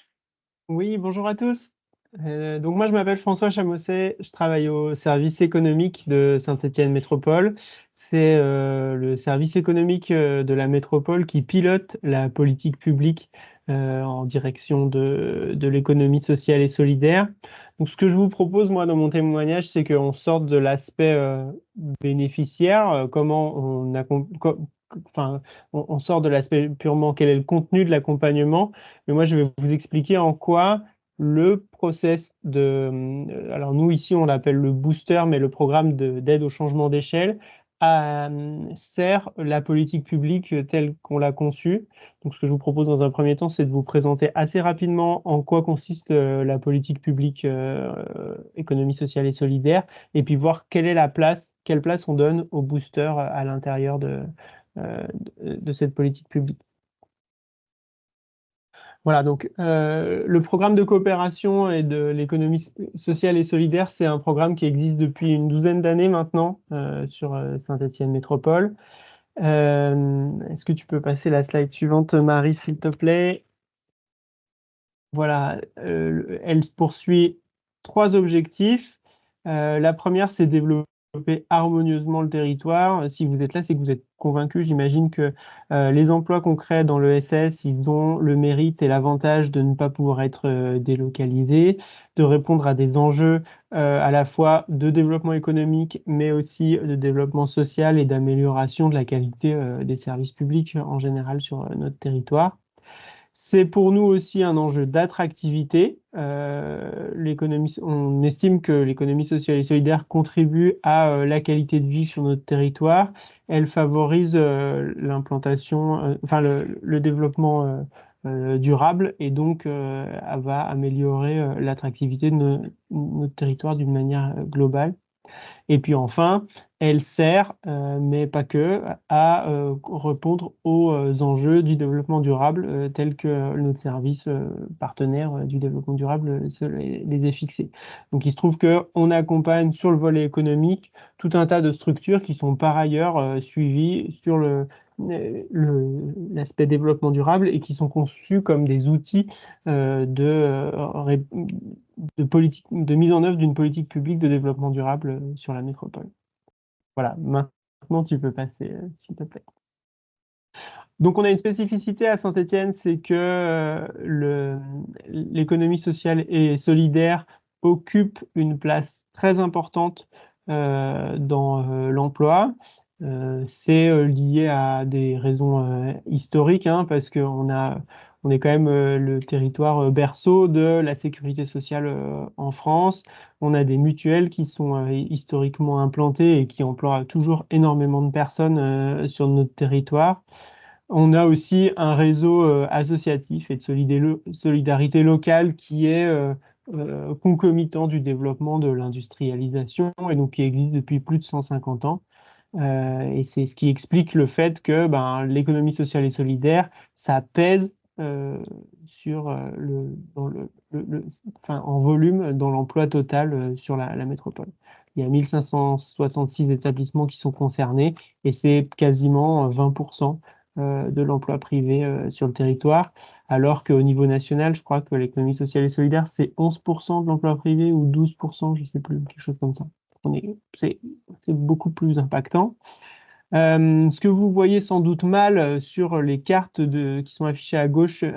Oui, bonjour à tous. Donc moi, je m'appelle François Chamosset, je travaille au service économique de Saint-Étienne Métropole. C'est le service économique de la métropole qui pilote la politique publique en direction de l'économie sociale et solidaire. Donc ce que je vous propose, moi, dans mon témoignage, c'est qu'on sorte de l'aspect bénéficiaire, comment on sort de l'aspect purement quel est le contenu de l'accompagnement, mais moi, je vais vous expliquer en quoi le process alors nous ici on l'appelle le booster, mais le programme d'aide au changement d'échelle sert la politique publique telle qu'on l'a conçue. Donc ce que je vous propose dans un premier temps, c'est de vous présenter assez rapidement en quoi consiste la politique publique économie sociale et solidaire, et puis voir quelle place on donne au booster à l'intérieur de cette politique publique. Voilà, donc le programme de coopération et de l'économie sociale et solidaire, c'est un programme qui existe depuis une douzaine d'années maintenant sur Saint-Étienne Métropole. Est-ce que tu peux passer la slide suivante, Marie, s'il te plaît? Voilà, elle poursuit 3 objectifs. La première, c'est développer harmonieusement le territoire. Si vous êtes là, c'est que vous êtes convaincu. J'imagine que les emplois qu'on crée dans l'ESS, ils ont le mérite et l'avantage de ne pas pouvoir être délocalisés, de répondre à des enjeux à la fois de développement économique, mais aussi de développement social et d'amélioration de la qualité des services publics en général sur notre territoire. C'est pour nous aussi un enjeu d'attractivité. On estime que l'économie sociale et solidaire contribue à la qualité de vie sur notre territoire. Elle favorise l'implantation, le développement durable, et donc va améliorer l'attractivité de notre territoire d'une manière globale. Et puis enfin, elle sert, mais pas que, à répondre aux enjeux du développement durable tels que notre service partenaire du développement durable les ait fixés. Donc il se trouve qu'on accompagne sur le volet économique tout un tas de structures qui sont par ailleurs suivies sur l'aspect développement durable et qui sont conçues comme des outils de mise en œuvre d'une politique publique de développement durable sur la métropole. Voilà, maintenant tu peux passer, s'il te plaît. Donc on a une spécificité à Saint-Étienne, c'est que l'économie sociale et solidaire occupe une place très importante dans l'emploi. C'est lié à des raisons historiques, parce qu'on On est quand même le territoire berceau de la sécurité sociale en France. On a des mutuelles qui sont historiquement implantées et qui emploient toujours énormément de personnes sur notre territoire. On a aussi un réseau associatif et de solidarité locale qui est concomitant du développement de l'industrialisation et donc qui existe depuis plus de 150 ans. Et c'est ce qui explique le fait que l'économie sociale et solidaire, ça pèse sur enfin, en volume dans l'emploi total sur la métropole. Il y a 1566 établissements qui sont concernés et c'est quasiment 20% de l'emploi privé sur le territoire, alors qu'au niveau national, je crois que l'économie sociale et solidaire, c'est 11% de l'emploi privé ou 12%, je ne sais plus, quelque chose comme ça. C'est beaucoup plus impactant. Ce que vous voyez sans doute mal sur les cartes qui sont affichées à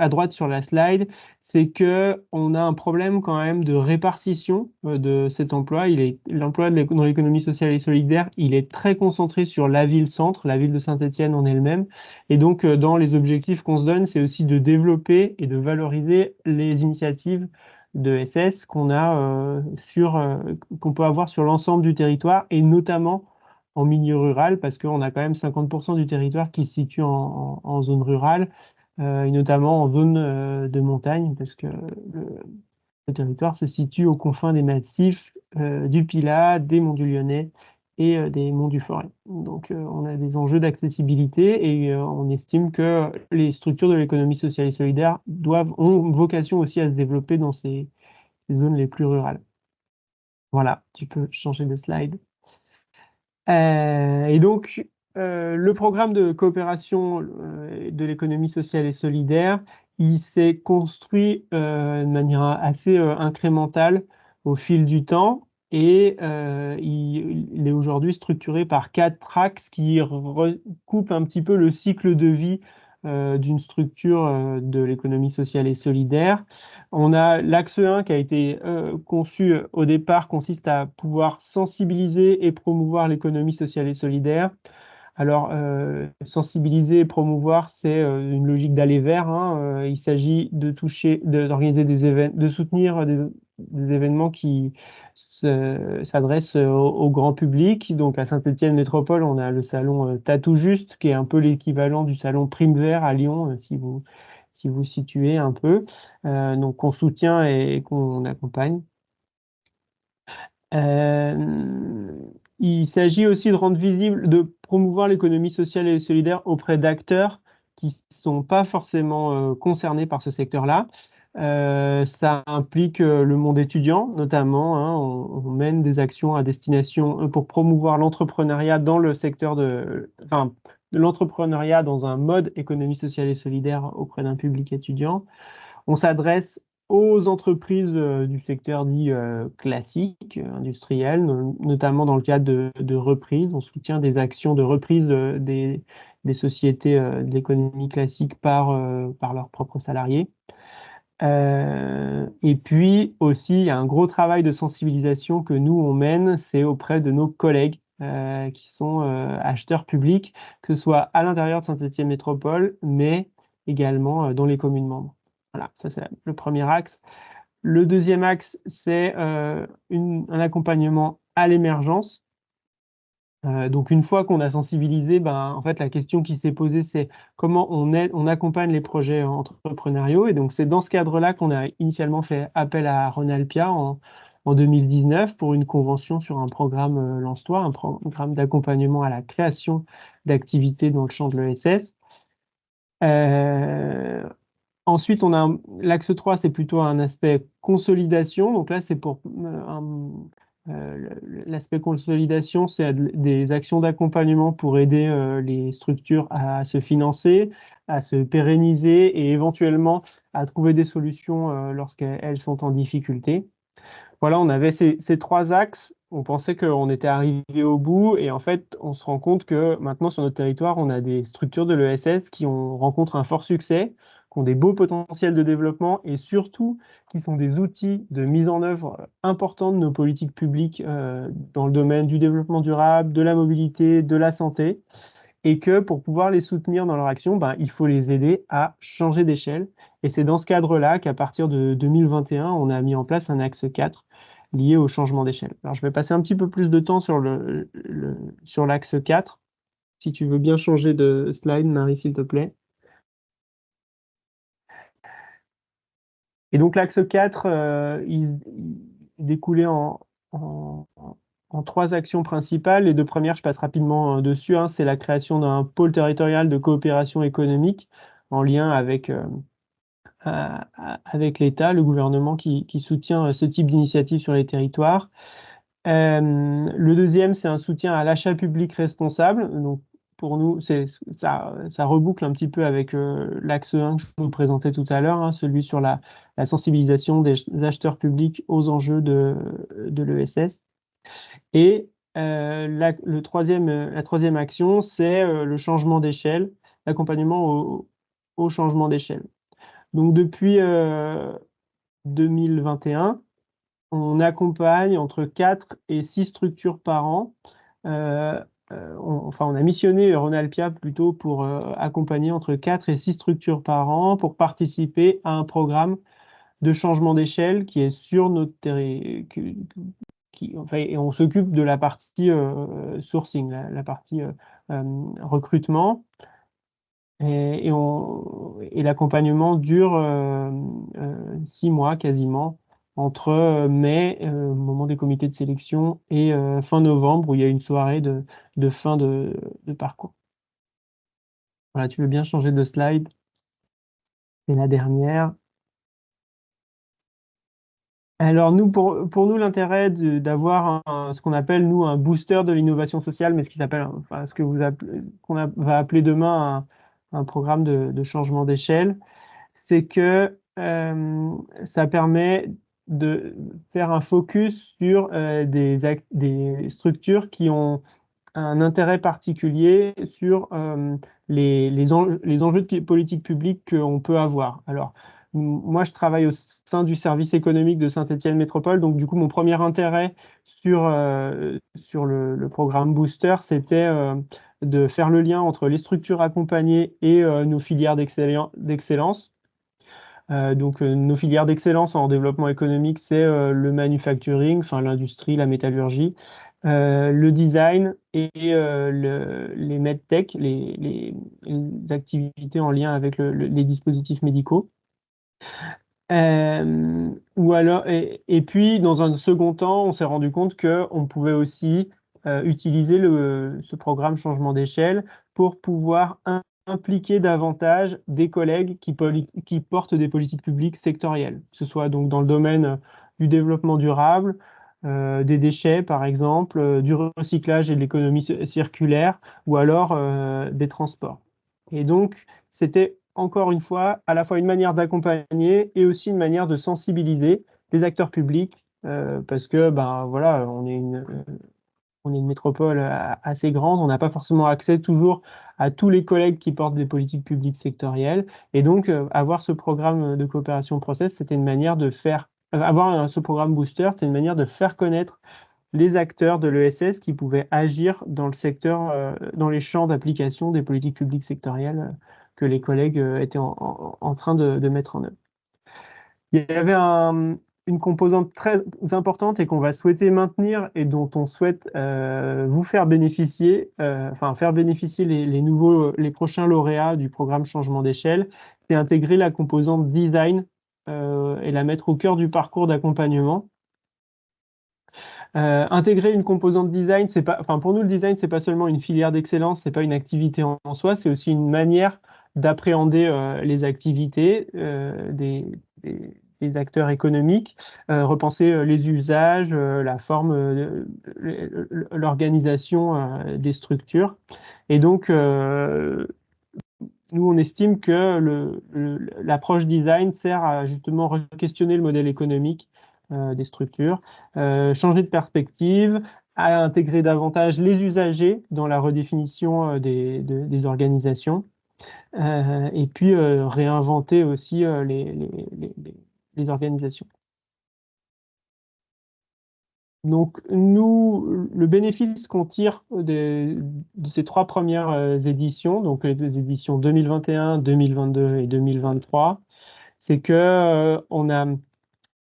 droite sur la slide, c'est que on a un problème quand même de répartition de cet emploi. L'emploi dans l'économie sociale et solidaire, il est très concentré sur la ville-centre, la ville de Saint-Étienne en elle-même. Et donc, dans les objectifs qu'on se donne, c'est aussi de développer et de valoriser les initiatives de SS qu'on peut avoir sur l'ensemble du territoire et notamment en milieu rural, parce qu'on a quand même 50% du territoire qui se situe en zone rurale, et notamment en zone de montagne, parce que le territoire se situe aux confins des massifs du Pilat, des monts du Lyonnais et des monts du Forez. Donc on a des enjeux d'accessibilité et on estime que les structures de l'économie sociale et solidaire ont vocation aussi à se développer dans ces zones les plus rurales. Voilà, tu peux changer de slide. Et donc, le programme de coopération de l'économie sociale et solidaire, il s'est construit de manière assez incrémentale au fil du temps et il est aujourd'hui structuré par 4 axes qui recoupent un petit peu le cycle de vie d'une structure de l'économie sociale et solidaire. On a l'axe 1 qui a été conçu au départ, consiste à pouvoir sensibiliser et promouvoir l'économie sociale et solidaire. Alors, sensibiliser et promouvoir, c'est une logique d'aller vers, hein. Il s'agit d'organiser des événements, de soutenir des événements qui s'adressent au grand public. Donc, à Saint-Étienne Métropole, on a le salon Tatou Juste, qui est un peu l'équivalent du salon Prime Vert à Lyon, si vous situez un peu. Donc, qu'on soutient et qu'on accompagne. Il s'agit aussi de rendre visible, de promouvoir l'économie sociale et solidaire auprès d'acteurs qui ne sont pas forcément concernés par ce secteur-là. Ça implique le monde étudiant, notamment, hein. On mène des actions à destination pour promouvoir l'entrepreneuriat dans le secteur de l'entrepreneuriat dans un mode économie sociale et solidaire auprès d'un public étudiant. On s'adresse aux entreprises du secteur dit classique, industriel, notamment dans le cadre de reprise. On soutient des actions de reprise des sociétés de l'économie classique par leurs propres salariés. Et puis aussi, il y a un gros travail de sensibilisation que nous, on mène, c'est auprès de nos collègues qui sont acheteurs publics, que ce soit à l'intérieur de Saint-Étienne Métropole, mais également dans les communes membres. Voilà, ça c'est le premier axe. Le deuxième axe, c'est un accompagnement à l'émergence. Donc une fois qu'on a sensibilisé, en fait la question qui s'est posée, c'est comment on accompagne les projets entrepreneuriaux. Et donc c'est dans ce cadre-là qu'on a initialement fait appel à Ronalpia en 2019 pour une convention sur un programme Lance-toi, un programme d'accompagnement à la création d'activités dans le champ de l'ESS. Ensuite, on a l'axe 3, c'est plutôt un aspect consolidation. Donc là, c'est pour l'aspect consolidation, c'est des actions d'accompagnement pour aider les structures à se financer, à se pérenniser et éventuellement à trouver des solutions lorsqu'elles sont en difficulté. Voilà, on avait ces 3 axes. On pensait qu'on était arrivé au bout et en fait, on se rend compte que maintenant sur notre territoire, on a des structures de l'ESS qui rencontrent un fort succès, qui ont des beaux potentiels de développement et surtout qui sont des outils de mise en œuvre importants de nos politiques publiques dans le domaine du développement durable, de la mobilité, de la santé. Et que pour pouvoir les soutenir dans leur action, il faut les aider à changer d'échelle. Et c'est dans ce cadre-là qu'à partir de 2021, on a mis en place un axe 4 lié au changement d'échelle. Alors, je vais passer un petit peu plus de temps sur sur l'axe 4. Si tu veux bien changer de slide, Marie, s'il te plaît. Et donc, l'axe 4, il découlait en 3 actions principales. Les 2 premières, je passe rapidement dessus. Hein. C'est la création d'un pôle territorial de coopération économique en lien avec l'État, le gouvernement qui soutient ce type d'initiative sur les territoires. Le deuxième, c'est un soutien à l'achat public responsable. Donc, pour nous, ça reboucle un petit peu avec l'axe 1 que je vous présentais tout à l'heure, hein, celui sur la sensibilisation des acheteurs publics aux enjeux de l'ESS. Et la troisième action, c'est le changement d'échelle, l'accompagnement au changement d'échelle. Donc, depuis 2021, on accompagne entre 4 et 6 structures par an. On a missionné Ronalpia plutôt pour accompagner entre 4 et 6 structures par an pour participer à un programme de changement d'échelle qui est sur notre territoire. Et on s'occupe de la partie sourcing, la partie recrutement. Et l'accompagnement dure 6 mois quasiment, entre mai, au moment des comités de sélection, et fin novembre, où il y a une soirée de fin de parcours. Voilà, tu veux bien changer de slide? C'est la dernière. Alors, pour nous, l'intérêt d'avoir ce qu'on appelle, nous, un booster de l'innovation sociale, mais ce que va appeler demain un programme de changement d'échelle, c'est que ça permet de faire un focus sur des structures qui ont un intérêt particulier sur les enjeux de politique publique qu'on peut avoir. Alors, moi, je travaille au sein du service économique de Saint-Étienne Métropole, donc du coup, mon premier intérêt sur le programme Booster, c'était de faire le lien entre les structures accompagnées et nos filières d'excellence. Donc, nos filières d'excellence en développement économique, c'est le manufacturing, enfin l'industrie, la métallurgie, le design et les medtech, les activités en lien avec les dispositifs médicaux. Et puis, dans un second temps, on s'est rendu compte qu'on pouvait aussi utiliser ce programme changement d'échelle pour pouvoir impliquer davantage des collègues qui portent des politiques publiques sectorielles, que ce soit donc dans le domaine du développement durable, des déchets par exemple, du recyclage et de l'économie circulaire, ou alors des transports. Et donc, c'était encore une fois à la fois une manière d'accompagner et aussi une manière de sensibiliser les acteurs publics, parce que voilà, on est une métropole assez grande, on n'a pas forcément accès toujours à tous les collègues qui portent des politiques publiques sectorielles. Et donc, avoir ce programme de coopération process, c'était une manière de ce programme booster, c'est une manière de faire connaître les acteurs de l'ESS qui pouvaient agir dans le secteur, dans les champs d'application des politiques publiques sectorielles que les collègues étaient en train de mettre en œuvre. Il y avait une composante très importante et qu'on va souhaiter maintenir et dont on souhaite vous faire bénéficier, faire bénéficier les prochains lauréats du programme Changement d'échelle, c'est intégrer la composante design et la mettre au cœur du parcours d'accompagnement. Intégrer une composante design, pour nous, le design, c'est pas seulement une filière d'excellence, c'est pas une activité en soi, c'est aussi une manière d'appréhender les activités des acteurs économiques, repenser les usages, la forme, l'organisation des structures. Et donc, nous, on estime que l'approche design sert à justement re-questionner le modèle économique des structures, changer de perspective, à intégrer davantage les usagers dans la redéfinition des organisations, et puis réinventer aussi les organisations. Donc, nous, le bénéfice qu'on tire de ces 3 premières éditions, donc les éditions 2021, 2022 et 2023, c'est que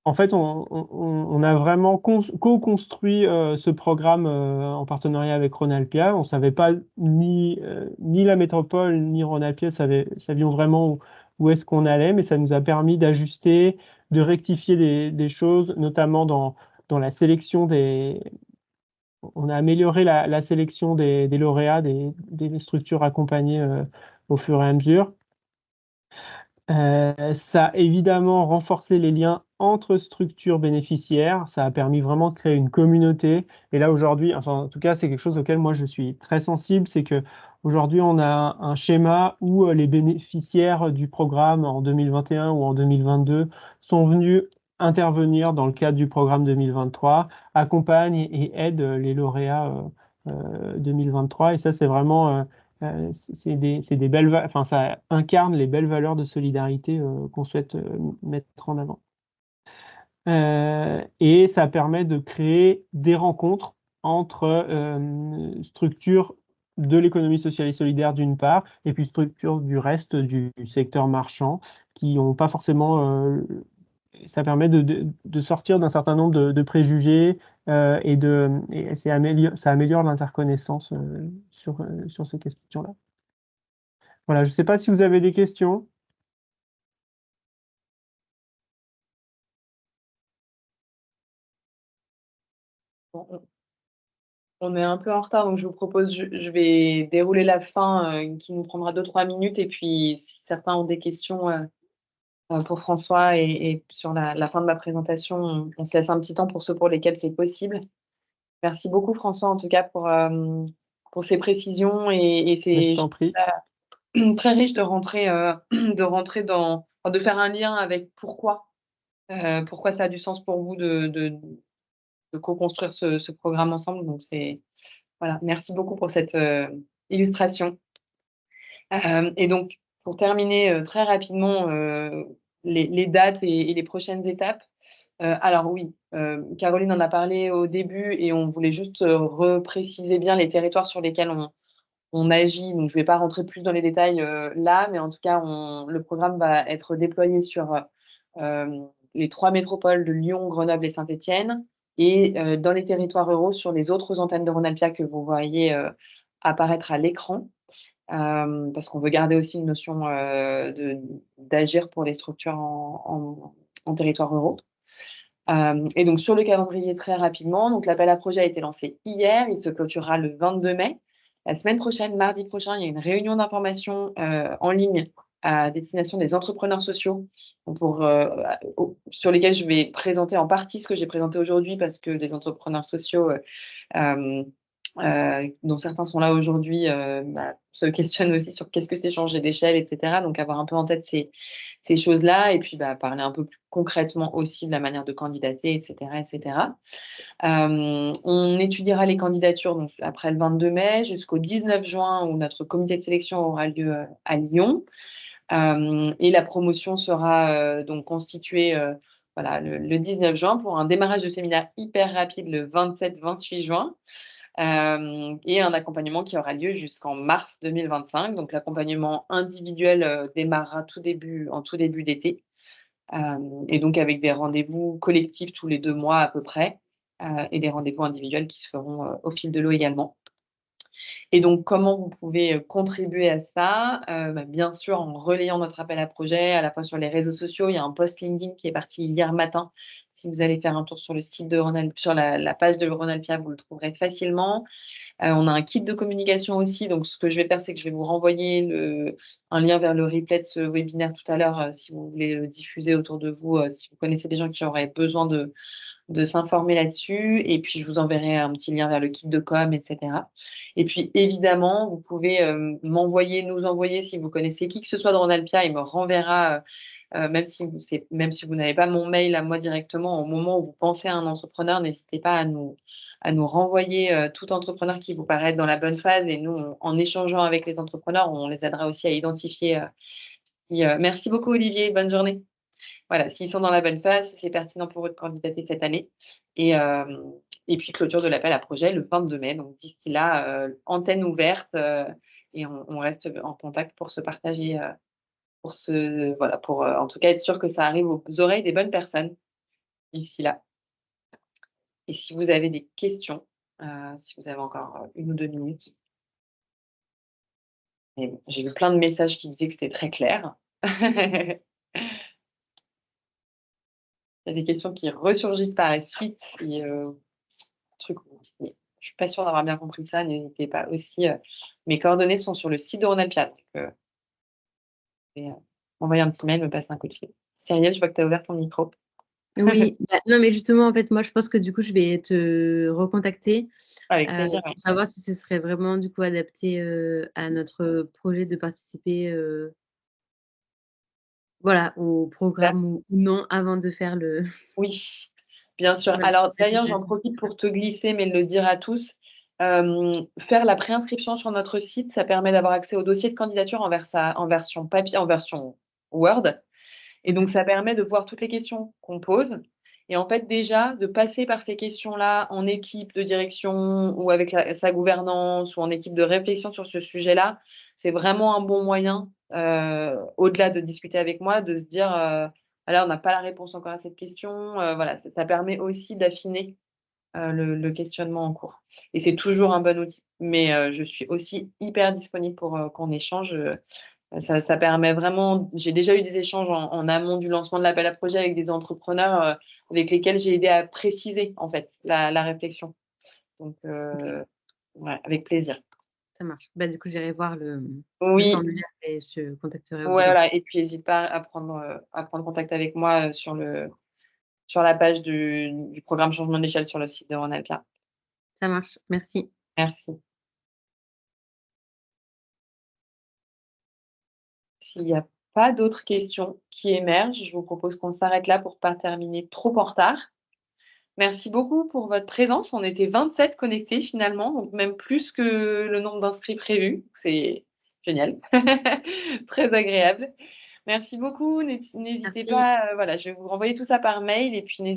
en fait, on a vraiment co-construit ce programme en partenariat avec Ronalpia. On ne savait pas ni la métropole ni Ronalpia savions vraiment où est-ce qu'on allait, mais ça nous a permis d'ajuster, de rectifier des choses, notamment dans la sélection On a amélioré la sélection des lauréats, des structures accompagnées au fur et à mesure. Ça a évidemment renforcé les liens entre structures bénéficiaires. Ça a permis vraiment de créer une communauté. Et là, aujourd'hui, enfin, en tout cas, c'est quelque chose auquel moi je suis très sensible. C'est que aujourd'hui, on a un schéma où les bénéficiaires du programme en 2021 ou en 2022 sont venus intervenir dans le cadre du programme 2023, accompagnent et aident les lauréats 2023. Et ça, c'est vraiment c'est des belles, enfin, ça incarne les belles valeurs de solidarité qu'on souhaite mettre en avant. Et ça permet de créer des rencontres entre structures de l'économie sociale et solidaire d'une part, et puis structures du reste du secteur marchand qui n'ont pas forcément. Ça permet de sortir d'un certain nombre de préjugés et ça améliore l'interconnaissance sur ces questions-là. Voilà, je ne sais pas si vous avez des questions. Bon, on est un peu en retard, donc je vous propose, je vais dérouler la fin qui nous prendra 2-3 minutes. Et puis, si certains ont des questions pour François et sur la fin de ma présentation, on se laisse un petit temps pour ceux pour lesquels c'est possible. Merci beaucoup, François, en tout cas, pour ces précisions et Je c'est t'en prie. très riche de rentrer dans, enfin, de faire un lien avec pourquoi ça a du sens pour vous de co-construire ce programme ensemble. Donc, voilà, merci beaucoup pour cette illustration. Et donc, pour terminer très rapidement les dates et les prochaines étapes. Alors oui, Caroline en a parlé au début et on voulait juste repréciser bien les territoires sur lesquels on agit. Donc, je ne vais pas rentrer plus dans les détails là, mais en tout cas, le programme va être déployé sur les 3 métropoles de Lyon, Grenoble et Saint-Étienne, et dans les territoires ruraux sur les autres antennes de Ronalpia que vous voyez apparaître à l'écran, parce qu'on veut garder aussi une notion d'agir pour les structures en territoires ruraux. Et donc, sur le calendrier, très rapidement, donc l'appel à projet a été lancé hier, il se clôturera le 22 mai. La semaine prochaine, mardi prochain, il y a une réunion d'information en ligne à destination des entrepreneurs sociaux sur lesquels je vais présenter en partie ce que j'ai présenté aujourd'hui, parce que les entrepreneurs sociaux, dont certains sont là aujourd'hui, se questionnent aussi sur qu'est-ce que c'est changer d'échelle, etc. Donc, avoir un peu en tête ces choses-là, et puis parler un peu plus concrètement aussi de la manière de candidater, etc. etc. On étudiera les candidatures donc, après le 22 mai jusqu'au 19 juin où notre comité de sélection aura lieu à Lyon. Et la promotion sera donc constituée voilà, le 19 juin pour un démarrage de séminaire hyper rapide le 27-28 juin. Et un accompagnement qui aura lieu jusqu'en mars 2025. Donc l'accompagnement individuel démarrera en tout début d'été. Et donc avec des rendez-vous collectifs tous les 2 mois à peu près, et des rendez-vous individuels qui se feront au fil de l'eau également. Et donc, comment vous pouvez contribuer à ça? Bien sûr, en relayant notre appel à projet, à la fois sur les réseaux sociaux. Il y a un post LinkedIn qui est parti hier matin. Si vous allez faire un tour sur le site de Ronalpia, sur la page de Ronalpia, vous le trouverez facilement. On a un kit de communication aussi. Donc, ce que je vais faire, c'est que je vais vous renvoyer un lien vers le replay de ce webinaire tout à l'heure, si vous voulez le diffuser autour de vous, si vous connaissez des gens qui auraient besoin de s'informer là-dessus. Et puis, je vous enverrai un petit lien vers le kit de com, etc. Et puis, évidemment, vous pouvez nous envoyer, si vous connaissez qui que ce soit de Ronalpia, il me renverra, même si vous n'avez pas mon mail à moi directement, au moment où vous pensez à un entrepreneur, n'hésitez pas à nous renvoyer tout entrepreneur qui vous paraît dans la bonne phase. Et nous, en échangeant avec les entrepreneurs, on les aidera aussi à identifier. Merci beaucoup, Olivier. Bonne journée. Voilà, s'ils sont dans la bonne phase, c'est pertinent pour eux de candidater cette année. Et puis, clôture de l'appel à projet le 22 mai. Donc, d'ici là, antenne ouverte et on reste en contact pour se partager pour en tout cas être sûr que ça arrive aux oreilles des bonnes personnes d'ici là. Et si vous avez des questions, si vous avez encore 1 ou 2 minutes. Et bon, j'ai eu plein de messages qui disaient que c'était très clair. Il y a des questions qui ressurgissent par la suite. Si, truc où je suis pas sûre d'avoir bien compris ça, n'hésitez pas aussi. Mes coordonnées sont sur le site de Ronalpia. Donc, envoyer un petit mail, me passer un coup de fil. Cyrielle, je vois que tu as ouvert ton micro. Oui, non, mais justement, en fait, moi, je pense que du coup, je vais te recontacter Avec plaisir. pour savoir si ce serait vraiment du coup adapté à notre projet de participer voilà, au programme ou non avant de faire le. Oui, bien sûr. Voilà, Alors d'ailleurs, j'en l'application. profite pour te glisser, mais le dire à tous. Faire la préinscription sur notre site, ça permet d'avoir accès au dossier de candidature en version papier, en version Word. Et donc, ça permet de voir toutes les questions qu'on pose. Et en fait, déjà, de passer par ces questions-là en équipe de direction ou avec sa gouvernance ou en équipe de réflexion sur ce sujet-là, c'est vraiment un bon moyen, au-delà de discuter avec moi, de se dire, voilà, on n'a pas la réponse encore à cette question. Voilà, ça permet aussi d'affiner le questionnement en cours. Et c'est toujours un bon outil. Mais je suis aussi hyper disponible pour qu'on échange. Ça permet vraiment. J'ai déjà eu des échanges en amont du lancement de l'appel à projet avec des entrepreneurs avec lesquels j'ai aidé à préciser en fait la réflexion. Donc, Ok, ouais, avec plaisir. ça marche. Bah, du coup, j'irai voir le Oui, formulaire et je contacterai au besoin. voilà. Et puis, n'hésite pas à prendre contact avec moi sur la page du programme Changement d'échelle sur le site de Ronalpia. Ça marche, merci. Merci. S'il n'y a pas d'autres questions qui émergent, je vous propose qu'on s'arrête là pour ne pas terminer trop en retard. Merci beaucoup pour votre présence. On était 27 connectés finalement, donc même plus que le nombre d'inscrits prévu. C'est génial, très agréable. Merci beaucoup. N'hésitez Merci. pas, voilà, je vais vous renvoyer tout ça par mail et puis